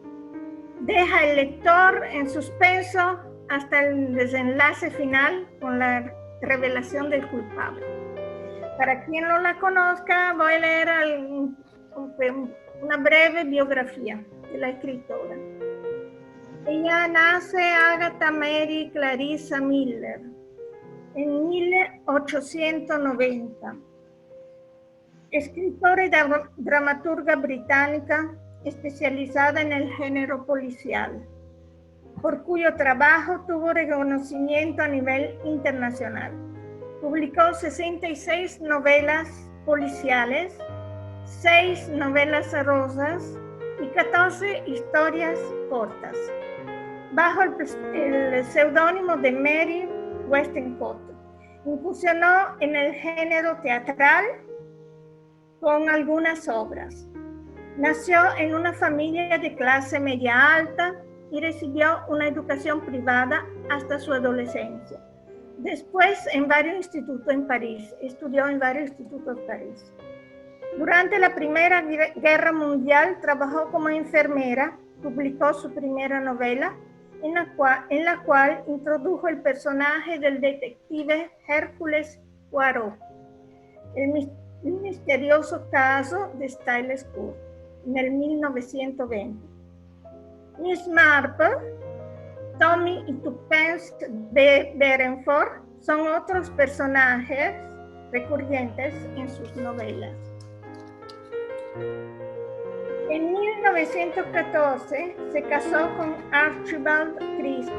Speaker 12: Deja al lector en suspenso hasta el desenlace final con la revelación del culpable. Para quien no la conozca, voy a leer una breve biografía de la escritora. Ella nace Agatha Mary Clarissa Miller en 1890. Escritora y dramaturga británica especializada en el género policial, por cuyo trabajo tuvo reconocimiento a nivel internacional. Publicó 66 novelas policiales, 6 novelas rosas y 14 historias cortas, bajo el seudónimo de Mary Wollstonecraft. Incursionó en el género teatral con algunas obras. Nació en una familia de clase media alta y recibió una educación privada hasta su adolescencia. Después en varios institutos en París, estudió en varios institutos en París. Durante la Primera Guerra Mundial trabajó como enfermera, publicó su primera novela en la cual introdujo el personaje del detective Hércules Poirot, el misterioso caso de Styles Court, en el 1920. Miss Marple, Tommy y Tuppence de Berenford son otros personajes recurrentes en sus novelas. En 1914 se casó con Archibald Christie,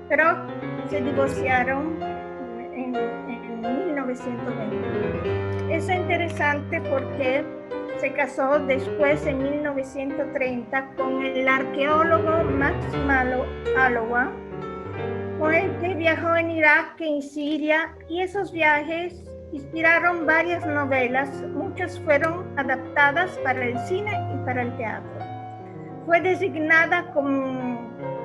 Speaker 12: pero se divorciaron en 1920. Es interesante porque se casó después en 1930 con el arqueólogo Max Mallowan, con el que viajó en Irak y en Siria, y esos viajes inspiraron varias novelas, muchas fueron adaptadas para el cine y para el teatro. Fue designada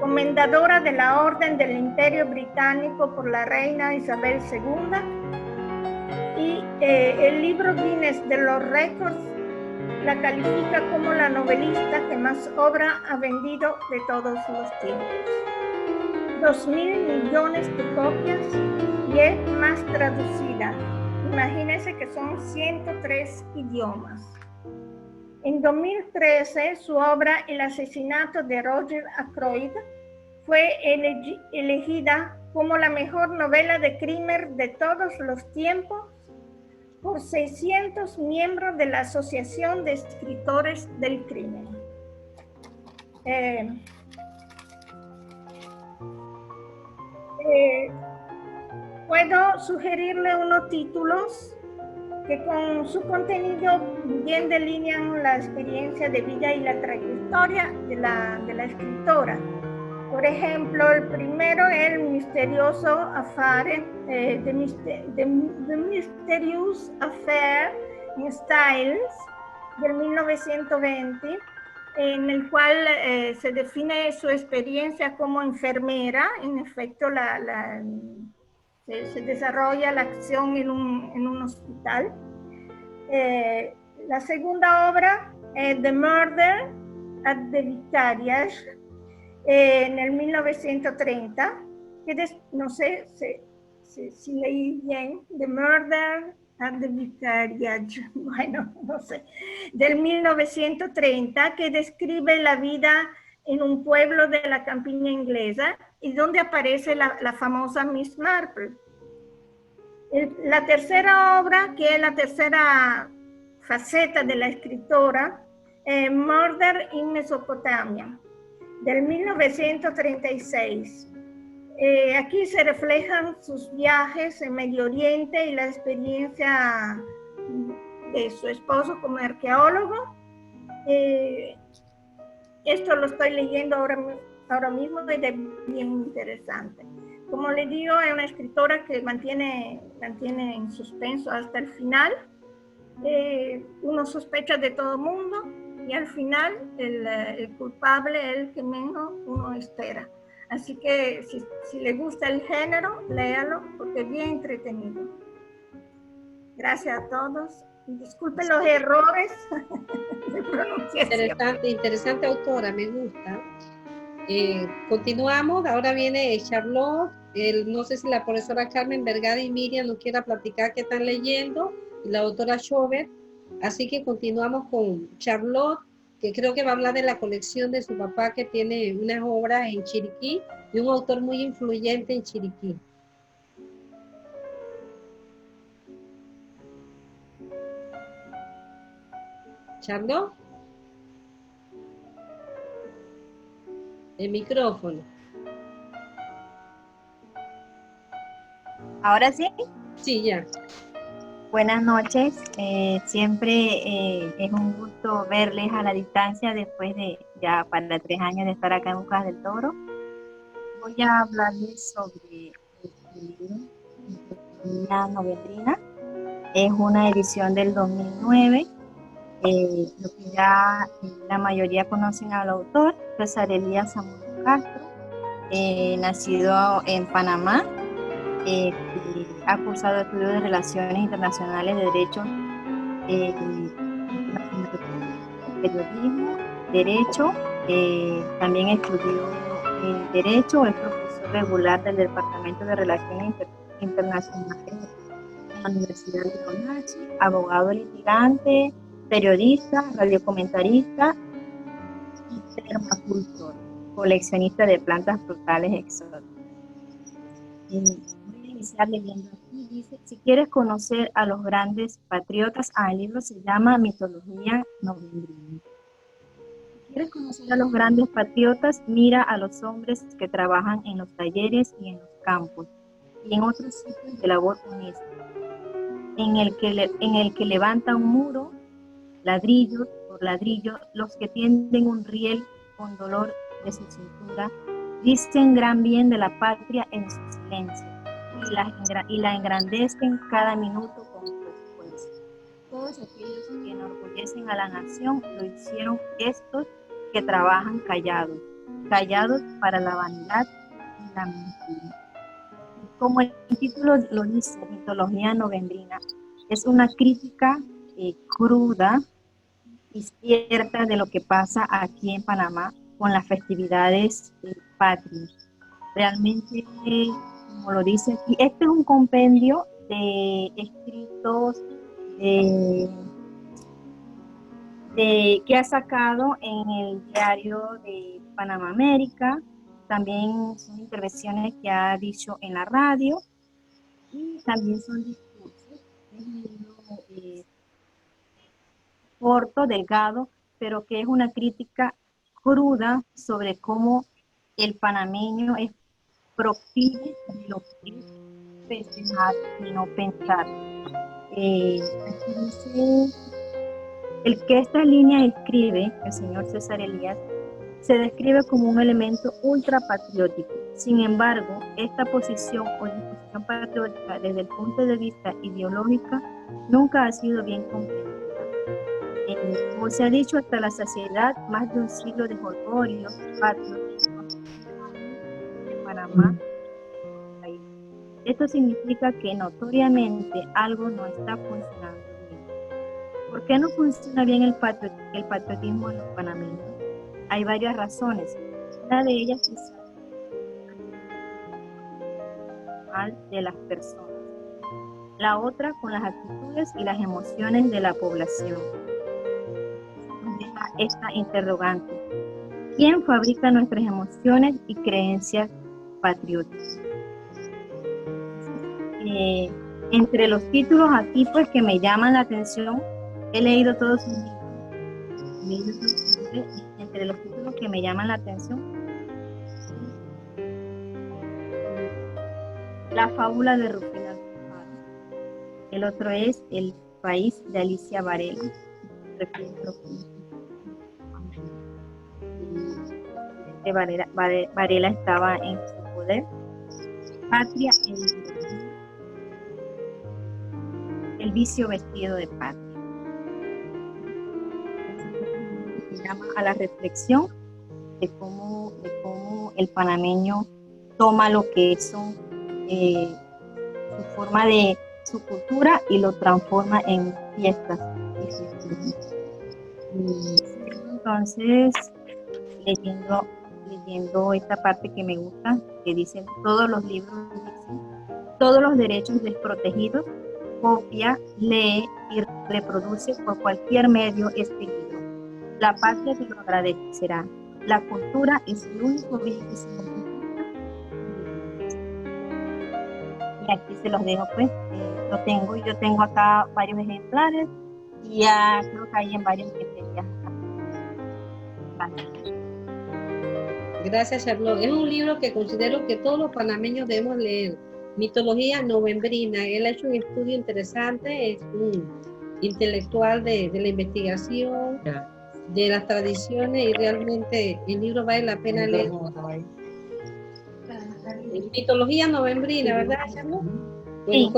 Speaker 12: comendadora de la Orden del Imperio Británico por la reina Isabel II, y el libro Guinness de los récords la califica como la novelista que más obra ha vendido de todos los tiempos. 2.000 millones de copias, y es más traducida. Imagínense que son 103 idiomas. En 2013, su obra El asesinato de Roger Ackroyd fue elegida como la mejor novela de crimen de todos los tiempos por 600 miembros de la Asociación de Escritores del Crimen. Puedo sugerirle unos títulos que con su contenido bien delinean la experiencia de vida y la trayectoria de la escritora. Por ejemplo, el primero es El misterioso affair, The Mysterious Affair in Styles, del 1920, en el cual se define su experiencia como enfermera. En efecto, se desarrolla la acción en un hospital. La segunda obra es The Murder at the Vicarage, en el 1930, que no sé si leí bien, The Murder at the Vicarage, bueno, no sé, del 1930, que describe la vida en un pueblo de la campiña inglesa y donde aparece la famosa Miss Marple. La tercera obra, que es la tercera faceta de la escritora, Murder in Mesopotamia, del 1936. Aquí se reflejan sus viajes en Medio Oriente y la experiencia de su esposo como arqueólogo. Esto lo estoy leyendo ahora mismo y es bien interesante. Como le digo, es una escritora que mantiene en suspenso hasta el final. Uno sospecha de todo el mundo y al final el culpable es el que menos uno espera. Así que si le gusta el género, léalo porque es bien entretenido. Gracias a todos. Disculpen los errores de pronunciación.
Speaker 2: Interesante autora, me gusta. Continuamos, ahora viene Charlotte. No sé si la profesora Carmen Vergara y Miriam nos quiera platicar qué están leyendo, y la autora Schobert. Así que continuamos con Charlotte, que creo que va a hablar de la colección de su papá, que tiene unas obras en Chiriquí, y un autor muy influyente en Chiriquí. Charlotte. El micrófono.
Speaker 13: ¿Ahora sí?
Speaker 2: Sí, ya.
Speaker 13: Buenas noches. Siempre es un gusto verles a la distancia después de ya para 3 años de estar acá en Bocas del Toro. Voy a hablarles sobre el libro La Novendrina. Es una edición del 2009. Lo que ya la mayoría conocen al autor, César Elías Zamora Castro, nacido en Panamá. Ha cursado estudios de Relaciones Internacionales, de Derecho, Periodismo, Derecho. También estudió Derecho, es profesor regular del Departamento de Relaciones Internacionales en la Universidad de Leonardo, abogado litigante, periodista, radiocomentarista y permacultor, coleccionista de plantas frutales exóticas. Voy a iniciar leyendo aquí. Dice: si quieres conocer a los grandes patriotas, el libro se llama Mitología Novembrina. Si quieres conocer a los grandes patriotas, mira a los hombres que trabajan en los talleres y en los campos y en otros sitios de labor honesta, en el que levantan un muro, ladrillo por ladrillo, los que tienden un riel con dolor de su cintura, dicen gran bien de la patria en su silencio y la engrandecen cada minuto con su esfuerzo. Todos aquellos que enorgullecen a la nación lo hicieron estos que trabajan callados para la vanidad y la mentira. Como el título lo dice, Mitología Novembrina, es una crítica cruda y cierta de lo que pasa aquí en Panamá con las festividades patrias. Realmente, como lo dice aquí, este es un compendio de escritos que ha sacado en el diario de Panamá América. También son intervenciones que ha dicho en la radio y también son discursos. Es un libro corto, delgado, pero que es una crítica cruda sobre cómo el panameño es proclive de lo que es festejar y no pensar. Aquí dice, el que esta línea escribe, el señor César Elías, se describe como un elemento ultrapatriótico. Sin embargo, esta posición o discusión patriótica desde el punto de vista ideológico nunca ha sido bien comprendida. Como se ha dicho hasta la saciedad, más de un siglo de jolgorio patriótico en Panamá. Esto significa que notoriamente algo no está funcionando bien. ¿Por qué no funciona bien el patriotismo en los panameños? Hay varias razones. Una de ellas es mal de las personas. La otra con las actitudes y las emociones de la población. Esta interrogante: ¿quién fabrica nuestras emociones y creencias patrióticas? Entre los títulos aquí pues que me llaman la atención, he leído todos sus libros. Entre los títulos que me llaman la atención, La fábula de Rufina Alfaro. El otro es El país de Alicia Varela. Varela estaba en su poder. Patria, el vicio vestido de patria. Se llama a la reflexión de cómo el panameño toma lo que son su forma de su cultura y lo transforma en fiestas. Entonces, leyendo esta parte que me gusta, que dicen todos los libros, dicen, todos los derechos desprotegidos, copia, lee y reproduce por cualquier medio este libro. La patria te lo agradecerá. La cultura es el único bien que se necesita. Y aquí se los dejo, pues. Yo tengo acá varios ejemplares y ya creo que hay en varias librerías.
Speaker 2: Gracias, Charlotte. Es un libro que considero que todos los panameños debemos leer. Mitología Novembrina. Él ha hecho un estudio interesante, es un intelectual de la investigación, de las tradiciones, y realmente el libro vale la pena leer. Mitología Novembrina, ¿verdad, Charlotte? Bueno,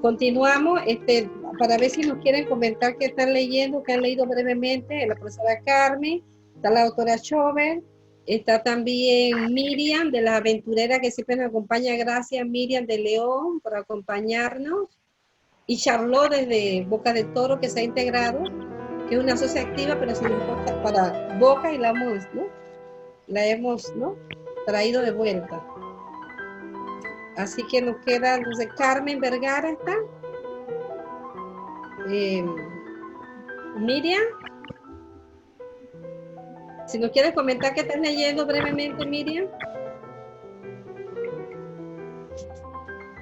Speaker 2: continuamos para ver si nos quieren comentar qué están leyendo, qué han leído brevemente. La profesora Carmen, está la autora Chover, está también Miriam de las aventureras que siempre nos acompaña. Gracias, Miriam de León, por acompañarnos. Y Charlotte desde Boca de Toro, que se ha integrado, que es una sociedad activa, pero sin importa para Boca, y la hemos, ¿no? traído de vuelta. Así que nos queda, no sé, Carmen Vergara está. Miriam. Si nos quieres comentar qué estás leyendo brevemente, Miriam.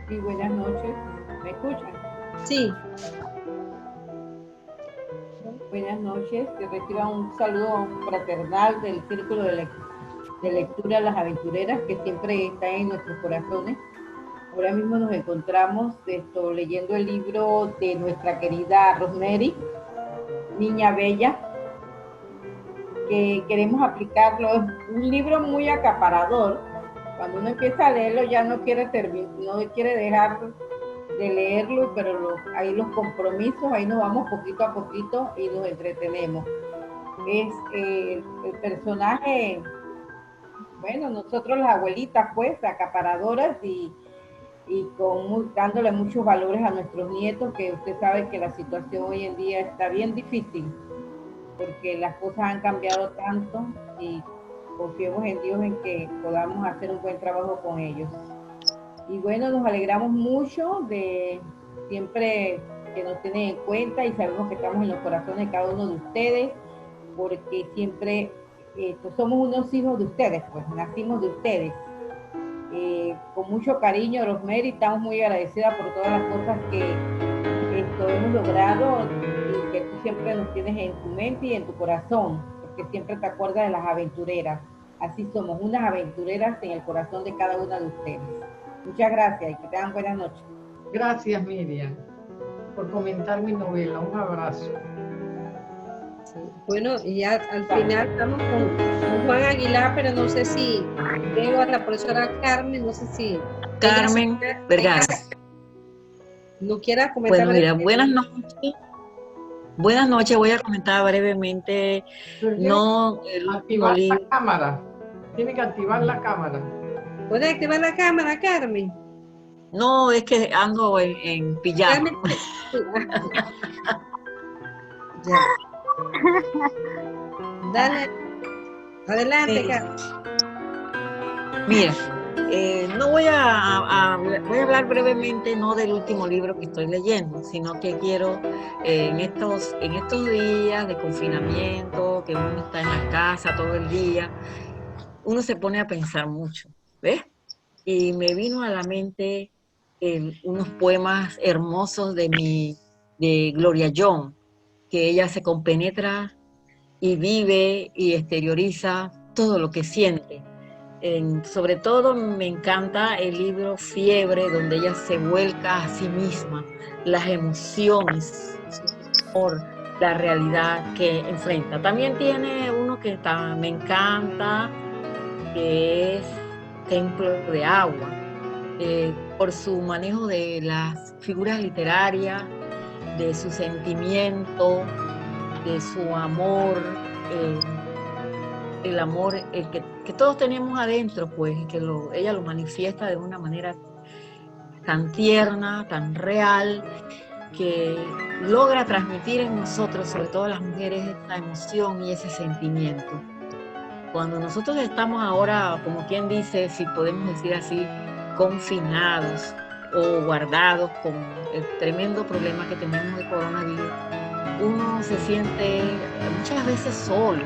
Speaker 14: Sí, buenas noches. ¿Me escuchan?
Speaker 2: Sí.
Speaker 14: Buenas noches. Que reciban un saludo fraternal del Círculo de Lectura Las Aventureras, que siempre está en nuestros corazones. Ahora mismo nos encontramos leyendo el libro de nuestra querida Rosemary, Niña Bella, que queremos aplicarlo. Es un libro muy acaparador. Cuando uno empieza a leerlo ya no quiere dejar de leerlo, pero ahí los compromisos, ahí nos vamos poquito a poquito y nos entretenemos. Es el personaje, bueno, nosotros las abuelitas pues, acaparadoras y dándole muchos valores a nuestros nietos, que usted sabe que la situación hoy en día está bien difícil, porque las cosas han cambiado tanto y confiemos en Dios en que podamos hacer un buen trabajo con ellos. Y bueno, nos alegramos mucho de siempre que nos tienen en cuenta y sabemos que estamos en los corazones de cada uno de ustedes, porque siempre somos unos hijos de ustedes, pues nacimos de ustedes. Con mucho cariño, Rosemary, estamos muy agradecidas por todas las cosas que hemos logrado y que tú siempre nos tienes en tu mente y en tu corazón, porque siempre te acuerdas de las aventureras. Así somos, unas aventureras en el corazón de cada una de ustedes. Muchas gracias y que tengan buenas noches.
Speaker 1: Gracias, Miriam, por comentar mi novela. Un abrazo.
Speaker 2: Sí. Bueno, y ya al final estamos con Juan Aguilar, pero no sé si veo a la profesora Carmen, no sé si...
Speaker 15: Carmen Vergara.
Speaker 2: ¿No quiera comentar?
Speaker 15: Bueno, mira, buenas noches. Buenas noches, voy a comentar brevemente. No,
Speaker 1: activar la cámara. Tiene que activar la cámara.
Speaker 2: ¿Puede activar la cámara, Carmen?
Speaker 15: No, es que ando en pijama.
Speaker 2: Ya. Dale. Adelante, Carmen.
Speaker 15: Mira, no voy a hablar brevemente no del último libro que estoy leyendo, sino que quiero en estos días de confinamiento, que uno está en la casa todo el día, uno se pone a pensar mucho, ¿ves? Y me vino a la mente unos poemas hermosos de Gloria Young, que ella se compenetra y vive y exterioriza todo lo que siente. Sobre todo me encanta el libro Fiebre, donde ella se vuelca a sí misma, las emociones, por la realidad que enfrenta. También tiene uno que me encanta, que es Templo de Agua, por su manejo de las figuras literarias, de su sentimiento, de su amor, el amor que todos tenemos adentro, pues, que ella lo manifiesta de una manera tan tierna, tan real, que logra transmitir en nosotros, sobre todo las mujeres, esa emoción y ese sentimiento. Cuando nosotros estamos ahora, como quien dice, si podemos decir así, confinados o guardados con el tremendo problema que tenemos de coronavirus, uno se siente muchas veces solo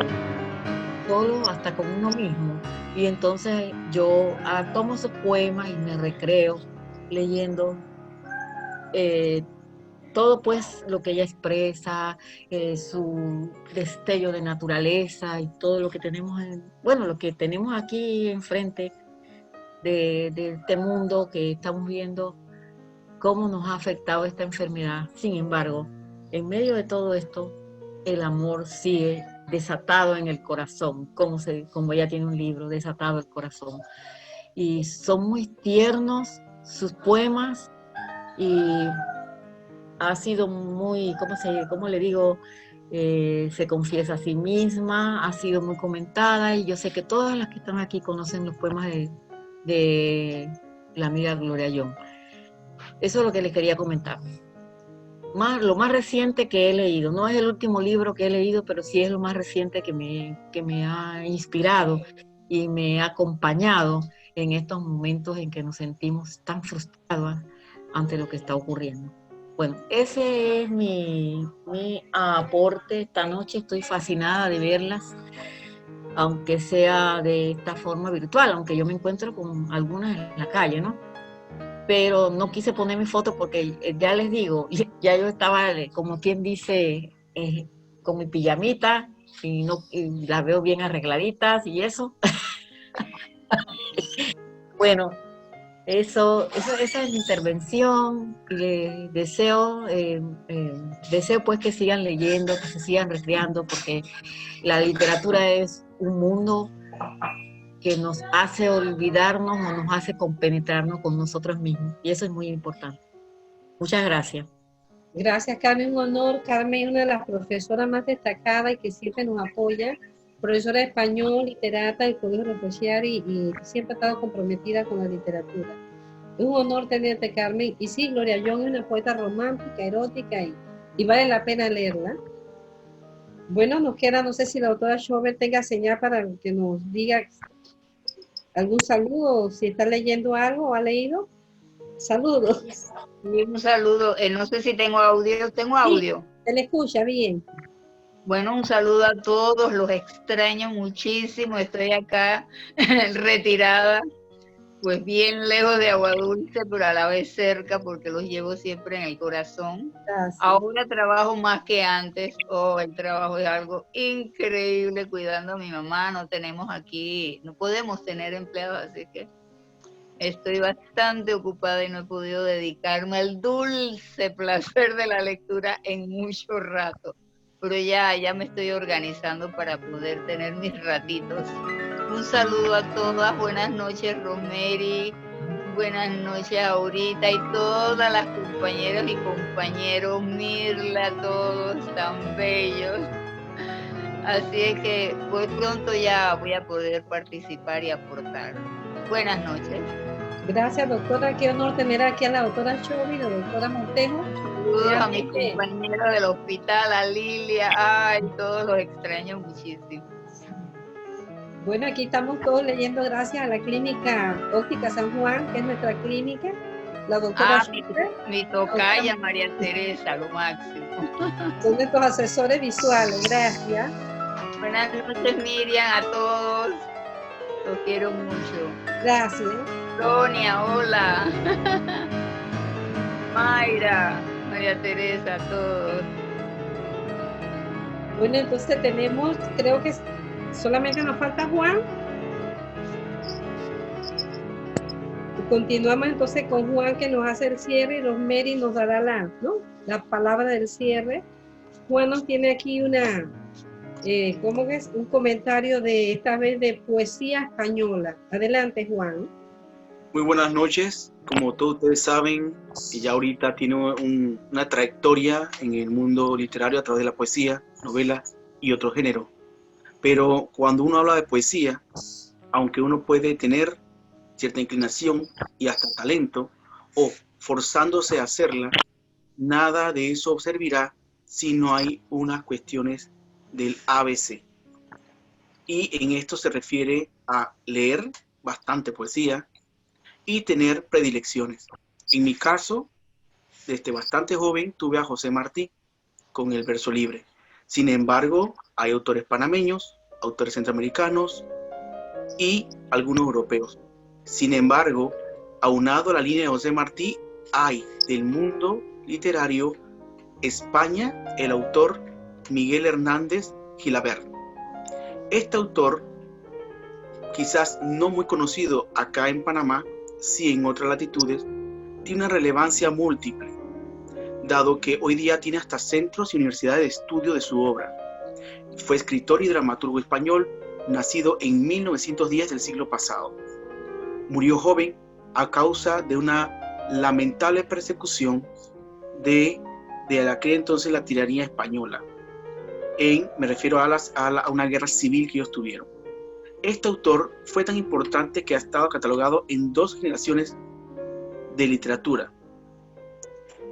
Speaker 15: hasta con uno mismo. Y entonces yo tomo esos poemas y me recreo leyendo todo pues lo que ella expresa, su destello de naturaleza y todo lo que tenemos, lo que tenemos aquí enfrente de este mundo que estamos viendo, cómo nos ha afectado esta enfermedad. Sin embargo, en medio de todo esto, el amor sigue desatado en el corazón, como ella tiene un libro, Desatado el Corazón. Y son muy tiernos sus poemas y ha sido muy, ¿cómo le digo? Se confiesa a sí misma, ha sido muy comentada y yo sé que todas las que están aquí conocen los poemas de la amiga Gloria Young. Eso es lo que les quería comentar. Lo más reciente que he leído, no es el último libro que he leído, pero sí es lo más reciente que me ha inspirado, y me ha acompañado en estos momentos en que nos sentimos tan frustrados ante lo que está ocurriendo. Bueno, ese es mi aporte esta noche. Estoy fascinada de verlas, aunque sea de esta forma virtual, aunque yo me encuentro con algunas en la calle, ¿no? Pero no quise poner mi foto porque ya les digo, ya yo estaba, como quien dice, con mi pijamita y las veo bien arregladitas y eso. Bueno, esa es mi intervención. Deseo pues que sigan leyendo, que se sigan recreando, porque la literatura es un mundo que nos hace olvidarnos o nos hace compenetrarnos con nosotros mismos, y eso es muy importante. Muchas gracias.
Speaker 2: Gracias, Carmen, un honor. Carmen es una de las profesoras más destacadas y que siempre nos apoya, profesora de español, literata del Colegio de Poesía y siempre ha estado comprometida con la literatura. Es un honor tenerte, Carmen. Y sí, Gloria Young es una poeta romántica, erótica y vale la pena leerla. Bueno, nos queda, no sé si la doctora Schober tenga señal para que nos diga algún saludo, si está leyendo algo o ha leído. Saludos.
Speaker 16: Bien, un saludo. No sé si tengo audio. ¿Tengo audio?
Speaker 2: Sí, se le escucha bien.
Speaker 16: Bueno, un saludo a todos, los extraño muchísimo. Estoy acá retirada, pues bien lejos de Agua Dulce, pero a la vez cerca porque los llevo siempre en el corazón. Gracias. Ahora trabajo más que antes. El trabajo es algo increíble cuidando a mi mamá. No tenemos aquí, no podemos tener empleados, así que estoy bastante ocupada y no he podido dedicarme al dulce placer de la lectura en mucho rato. Pero ya me estoy organizando para poder tener mis ratitos. Un saludo a todas, buenas noches Rosemary, buenas noches Aurita y todas las compañeras y compañeros, Mirla, todos tan bellos. Así es que pues pronto ya voy a poder participar y aportar. Buenas noches.
Speaker 2: Gracias, doctora. Qué honor tener aquí a la doctora Chovi, la doctora Montejo.
Speaker 16: Saludos a mis compañeros del hospital, a Lilia, todos los extraño muchísimo.
Speaker 2: Bueno, aquí estamos todos leyendo gracias a la Clínica Óptica San Juan, que es nuestra clínica. La doctora
Speaker 16: mi tocaya María Teresa, lo máximo.
Speaker 2: Son nuestros asesores visuales, gracias.
Speaker 16: Buenas noches Miriam, a todos. Los quiero mucho.
Speaker 2: Gracias.
Speaker 16: Sonia, hola. Mayra, María Teresa, a todos.
Speaker 2: Bueno, entonces tenemos, creo que solamente nos falta Juan. Continuamos entonces con Juan, que nos hace el cierre, y Rosemary nos dará la palabra del cierre. Juan nos tiene aquí ¿cómo es? Un comentario de esta vez de poesía española. Adelante, Juan.
Speaker 17: Muy buenas noches. Como todos ustedes saben, ella ahorita tiene una trayectoria en el mundo literario a través de la poesía, novela y otro género. Pero cuando uno habla de poesía, aunque uno puede tener cierta inclinación y hasta talento, o forzándose a hacerla, nada de eso servirá si no hay unas cuestiones del ABC. Y en esto se refiere a leer bastante poesía y tener predilecciones. En mi caso, desde bastante joven, tuve a José Martí con el verso libre. Sin embargo, hay autores panameños, autores centroamericanos y algunos europeos. Sin embargo, aunado a la línea de José Martí, hay del mundo literario España el autor Miguel Hernández Gilabert. Este autor, quizás no muy conocido acá en Panamá, sí en otras latitudes, tiene una relevancia múltiple, dado que hoy día tiene hasta centros y universidades de estudio de su obra. Fue escritor y dramaturgo español, nacido en 1910 del siglo pasado. Murió joven a causa de una lamentable persecución de aquel entonces la tiranía española. Me refiero a una guerra civil que ellos tuvieron. Este autor fue tan importante que ha estado catalogado en 2 generaciones de literatura.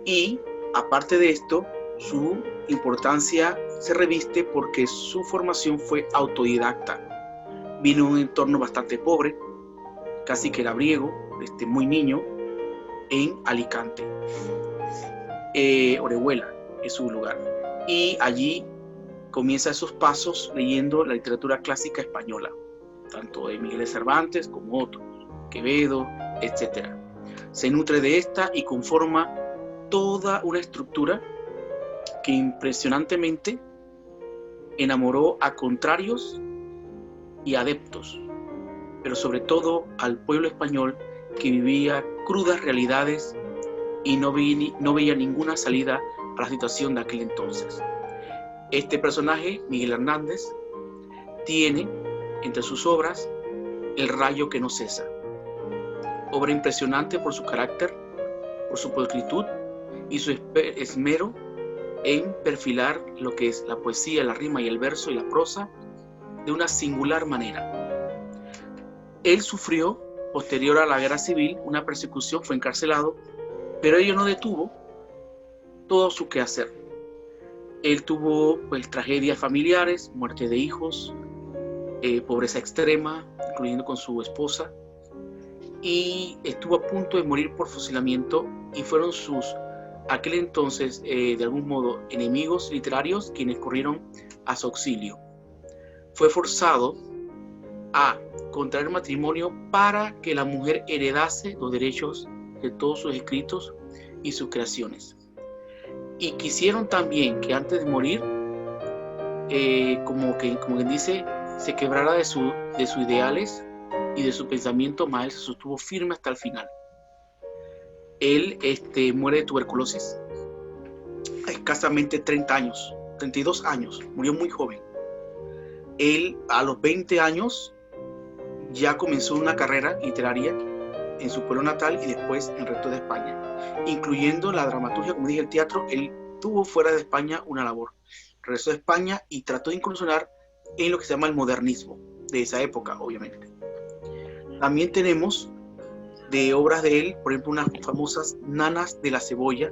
Speaker 17: Y, aparte de esto, su importancia se reviste porque su formación fue autodidacta. vino de un entorno bastante pobre, casi que labriego, muy niño, en Alicante. Orihuela es su lugar. Y allí comienza esos pasos leyendo la literatura clásica española, tanto de Miguel de Cervantes como otros, Quevedo, etc. Se nutre de esta y conforma toda una estructura que impresionantemente enamoró a contrarios y adeptos, pero sobre todo al pueblo español que vivía crudas realidades y no veía ninguna salida a la situación de aquel entonces. Este personaje, Miguel Hernández, tiene entre sus obras El rayo que no cesa, obra impresionante por su carácter, por su pulcritud y su esmero en perfilar lo que es la poesía, la rima y el verso y la prosa de una singular manera. Él sufrió, posterior a la guerra civil, una persecución, fue encarcelado, pero ello no detuvo todo su quehacer. Él tuvo pues tragedias familiares, muerte de hijos, pobreza extrema, incluyendo con su esposa, y estuvo a punto de morir por fusilamiento, y fueron sus, aquel entonces, de algún modo, enemigos literarios quienes corrieron a su auxilio. Fue forzado a contraer matrimonio para que la mujer heredase los derechos de todos sus escritos y sus creaciones. Y quisieron también que antes de morir, como quien dice, se quebrara de sus ideales y de su pensamiento, mas él se sostuvo firme hasta el final. Él muere de tuberculosis a escasamente 32 años, murió muy joven. Él a los 20 años ya comenzó una carrera literaria en su pueblo natal y después en el resto de España, incluyendo la dramaturgia, como dije, el teatro. Él tuvo fuera de España una labor. Regresó a España y trató de incursionar en lo que se llama el modernismo de esa época, obviamente. También tenemos de obras de él, por ejemplo, unas famosas Nanas de la Cebolla,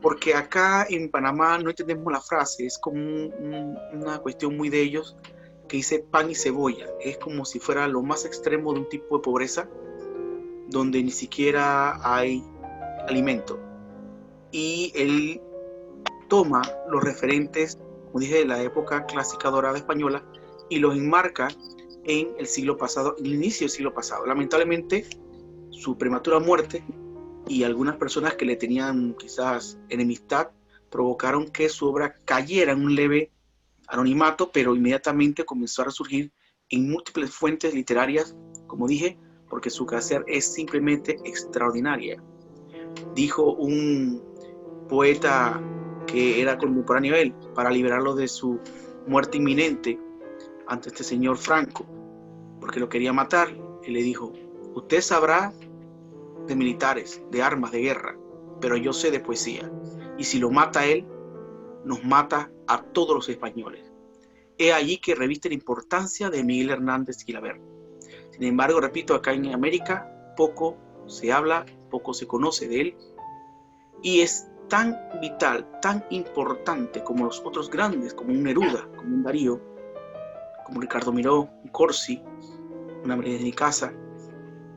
Speaker 17: porque acá en Panamá no entendemos la frase, es como una cuestión muy de ellos, que dice pan y cebolla. Es como si fuera lo más extremo de un tipo de pobreza donde ni siquiera hay alimento. Y él toma los referentes, como dije, de la época clásica dorada española y los enmarca en el siglo pasado, en el inicio del siglo pasado. Lamentablemente, su prematura muerte y algunas personas que le tenían quizás enemistad provocaron que su obra cayera en un leve anonimato, pero inmediatamente comenzó a resurgir en múltiples fuentes literarias, como dije, porque su quehacer es simplemente extraordinaria. Dijo un poeta que era contemporáneo a él, para liberarlo de su muerte inminente ante este señor Franco, porque lo quería matar, y le dijo: usted sabrá de militares, de armas, de guerra, pero yo sé de poesía, y si lo mata él, nos mata a todos los españoles. Es allí que reviste la importancia de Miguel Hernández Guilavert. Sin embargo, repito, acá en América poco se habla, poco se conoce de él, y es tan vital, tan importante como los otros grandes, como un Neruda, como un Darío, como Ricardo Miró, un Corsi, una María de Casa,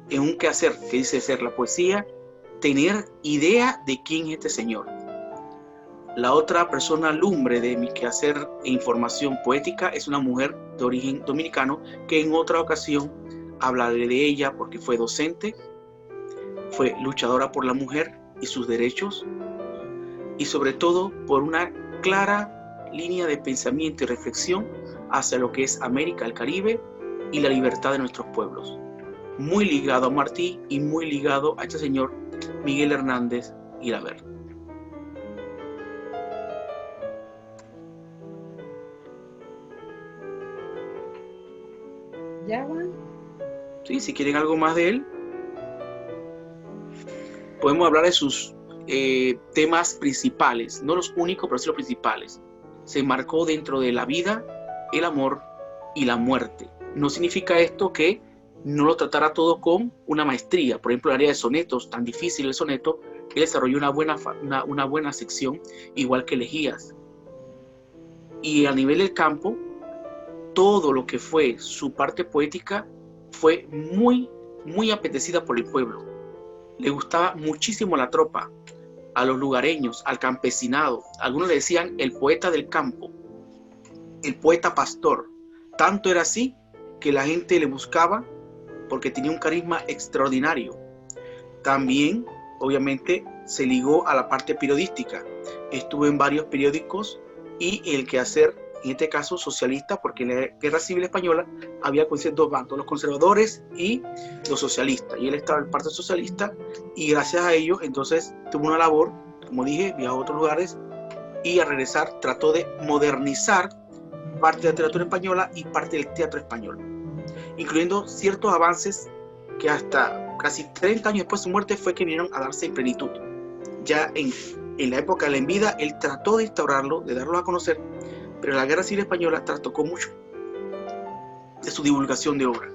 Speaker 17: en un quehacer que dice ser la poesía, tener idea de quién es este señor. La otra persona lumbre de mi quehacer e información poética es una mujer de origen dominicano que en otra ocasión hablaré de ella porque fue docente, fue luchadora por la mujer y sus derechos, y sobre todo por una clara línea de pensamiento y reflexión hacia lo que es América, el Caribe y la libertad de nuestros pueblos. Muy ligado a Martí y muy ligado a este señor Miguel Hernández Guilavert.
Speaker 2: ¿Ya van?
Speaker 17: Sí, si quieren algo más de él, podemos hablar de sus temas principales, no los únicos, pero sí los principales. Se enmarcó dentro de la vida, el amor y la muerte. No significa esto que no lo tratara todo con una maestría. Por ejemplo, en el área de sonetos, tan difícil el soneto, él desarrolló una buena sección, igual que elegías. Y a nivel del campo, todo lo que fue su parte poética fue muy, muy apetecida por el pueblo. Le gustaba muchísimo la tropa, a los lugareños, al campesinado. Algunos le decían el poeta del campo, el poeta pastor. Tanto era así que la gente le buscaba porque tenía un carisma extraordinario. También, obviamente, se ligó a la parte periodística. Estuvo en varios periódicos y el quehacer, en este caso socialista, porque en la Guerra Civil Española había dos bandos, los conservadores y los socialistas. Y él estaba en el Partido Socialista y gracias a ello, entonces, tuvo una labor, como dije, viajó a otros lugares y al regresar trató de modernizar parte de la literatura española y parte del teatro español, incluyendo ciertos avances que hasta casi 30 años después de su muerte fue que vinieron a darse en plenitud. Ya en la época de la en vida, él trató de instaurarlo, de darlo a conocer, pero la Guerra Civil Española trastocó mucho de su divulgación de obra.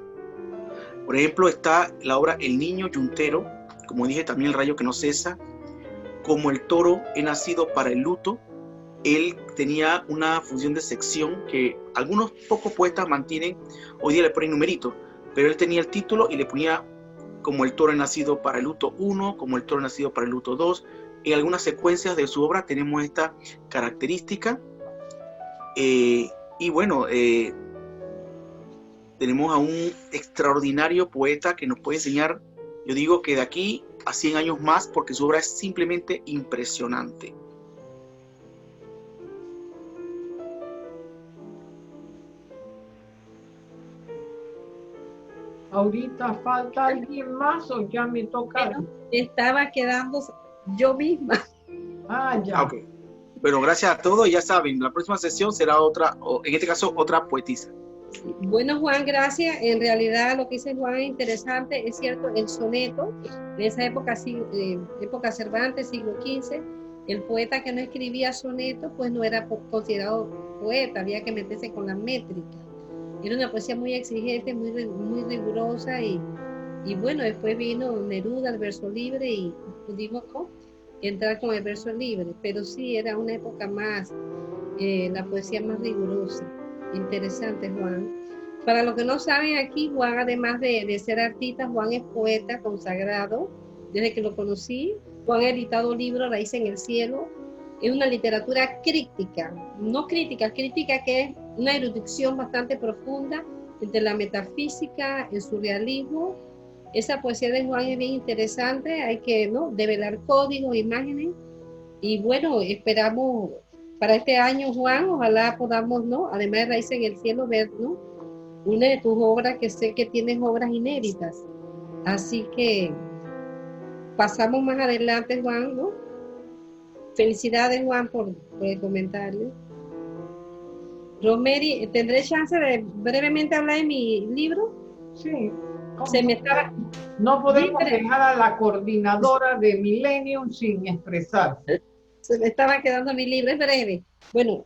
Speaker 17: Por ejemplo, está la obra El Niño Yuntero, como dije, también El Rayo que no cesa, Como el Toro he nacido para el luto. Él tenía una función de sección que algunos pocos poetas mantienen, hoy día le ponen numerito, pero él tenía el título y le ponía Como el Toro he nacido para el luto 1, Como el Toro he nacido para el luto 2. En algunas secuencias de su obra tenemos esta característica. Y bueno, tenemos a un extraordinario poeta que nos puede enseñar, yo digo que de aquí a 100 años más, porque su obra es simplemente impresionante.
Speaker 1: ¿Ahorita falta alguien más o ya me toca?
Speaker 2: Bueno, estaba quedando yo misma.
Speaker 1: Ah, ya.
Speaker 17: Ok. Bueno, gracias a todos. Ya saben, la próxima sesión será otra, o en este caso, otra poetisa.
Speaker 2: Bueno, Juan, gracias. En realidad lo que dice Juan es interesante, es cierto, el soneto, de esa época, época Cervantes, siglo XV, el poeta que no escribía soneto, pues no era considerado poeta, había que meterse con la métrica. Era una poesía muy exigente, muy rigurosa y bueno, después vino Neruda, el verso libre y pudimos entrar con el verso libre, pero sí era una época más, la poesía más rigurosa. Interesante, Juan. Para los que no saben, aquí Juan, además de ser artista, Juan es poeta consagrado. Desde que lo conocí, Juan ha editado libros Raíz en el Cielo. Es una literatura crítica, no crítica, crítica que es una erudición bastante profunda entre la metafísica, el surrealismo. Esa poesía de Juan es bien interesante, hay que develar códigos, imágenes. Y bueno, esperamos para este año, Juan, ojalá podamos, además de Raíz en el Cielo, ver una de tus obras, que sé que tienes obras inéditas. Así que pasamos más adelante, Juan, Felicidades, Juan, por el comentario. Rosemary, ¿tendré chance de brevemente hablar de mi libro?
Speaker 1: Sí.
Speaker 2: No
Speaker 1: podemos dejar a la coordinadora de Millennium sin expresarse.
Speaker 2: Se me estaba quedando mi libro, es breve. Bueno,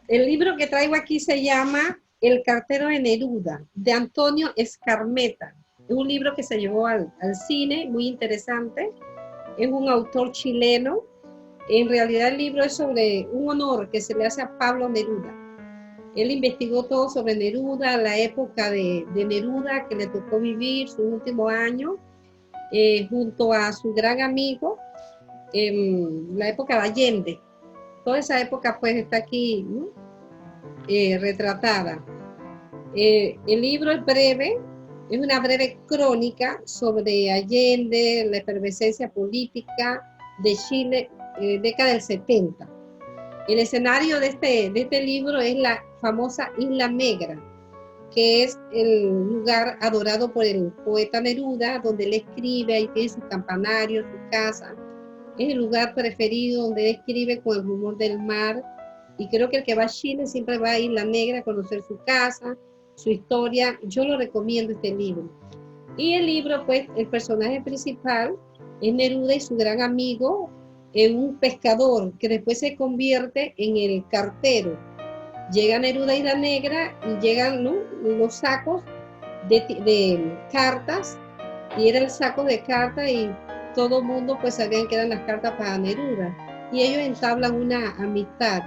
Speaker 2: el libro que traigo aquí se llama El cartero de Neruda, de Antonio Escarmeta. Es un libro que se llevó al cine, muy interesante. Es un autor chileno. En realidad el libro es sobre un honor que se le hace a Pablo Neruda. Él investigó todo sobre Neruda, la época de Neruda que le tocó vivir, su último año, junto a su gran amigo, la época de Allende. Toda esa época pues está aquí retratada. El libro es breve, es una breve crónica sobre Allende, la efervescencia política de Chile, década del 70. El escenario de este libro es la famosa Isla Negra, que es el lugar adorado por el poeta Neruda, donde él escribe, ahí tiene su campanario, su casa. Es el lugar preferido donde él escribe con el rumor del mar. Y creo que el que va a Chile siempre va a Isla Negra a conocer su casa, su historia. Yo lo recomiendo este libro. Y el libro, pues, el personaje principal es Neruda y su gran amigo, un pescador que después se convierte en el cartero. Llega Neruda a Isla Negra y llegan los sacos de cartas, y era el saco de cartas y todo el mundo pues sabían que eran las cartas para Neruda, y ellos entablan una amistad.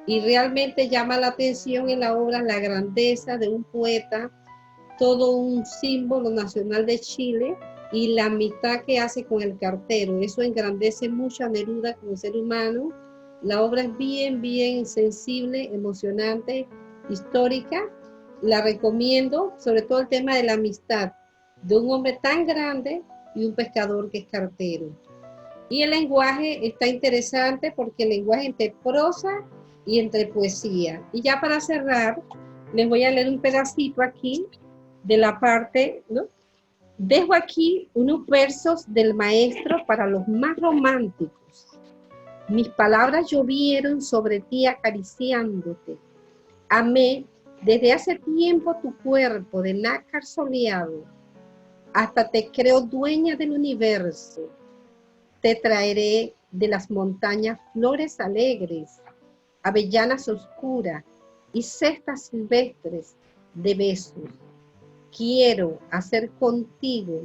Speaker 2: Y realmente llama la atención en la obra la grandeza de un poeta, todo un símbolo nacional de Chile, y la amistad que hace con el cartero. Eso engrandece mucho a Neruda como ser humano. La obra es bien, bien sensible, emocionante, histórica. La recomiendo, sobre todo el tema de la amistad de un hombre tan grande y un pescador que es cartero. Y el lenguaje está interesante porque el lenguaje entre prosa y entre poesía. Y ya para cerrar, les voy a leer un pedacito aquí de la parte, ¿no? Dejo aquí unos versos del maestro para los más románticos. Mis palabras llovieron sobre ti acariciándote. Amé desde hace tiempo tu cuerpo de nácar soleado. Hasta te creo dueña del universo. Te traeré de las montañas flores alegres, avellanas oscuras y cestas silvestres de besos. Quiero hacer contigo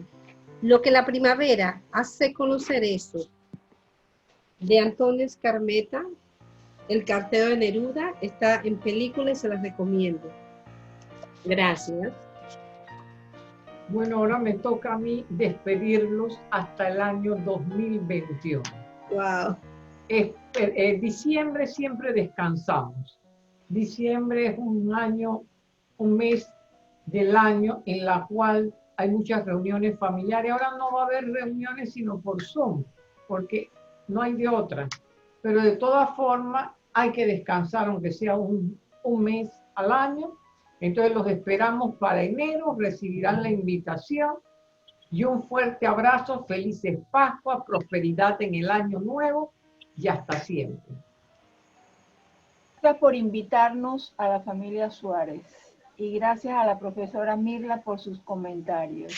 Speaker 2: lo que la primavera hace con los cerezos. De Antonio Escarmeta, El cartero de Neruda, está en película y se las recomiendo. Gracias.
Speaker 1: Bueno, ahora me toca a mí despedirlos hasta el año 2021.
Speaker 2: Wow.
Speaker 1: Diciembre siempre descansamos. Diciembre es un mes del año en la cual hay muchas reuniones familiares. Ahora no va a haber reuniones sino por Zoom, porque no hay de otra. Pero de todas formas hay que descansar, aunque sea un mes al año. Entonces los esperamos para enero, recibirán la invitación y un fuerte abrazo, felices Pascuas, prosperidad en el año nuevo y hasta siempre.
Speaker 14: Gracias por invitarnos a la familia Suárez y gracias a la profesora Mirla por sus comentarios.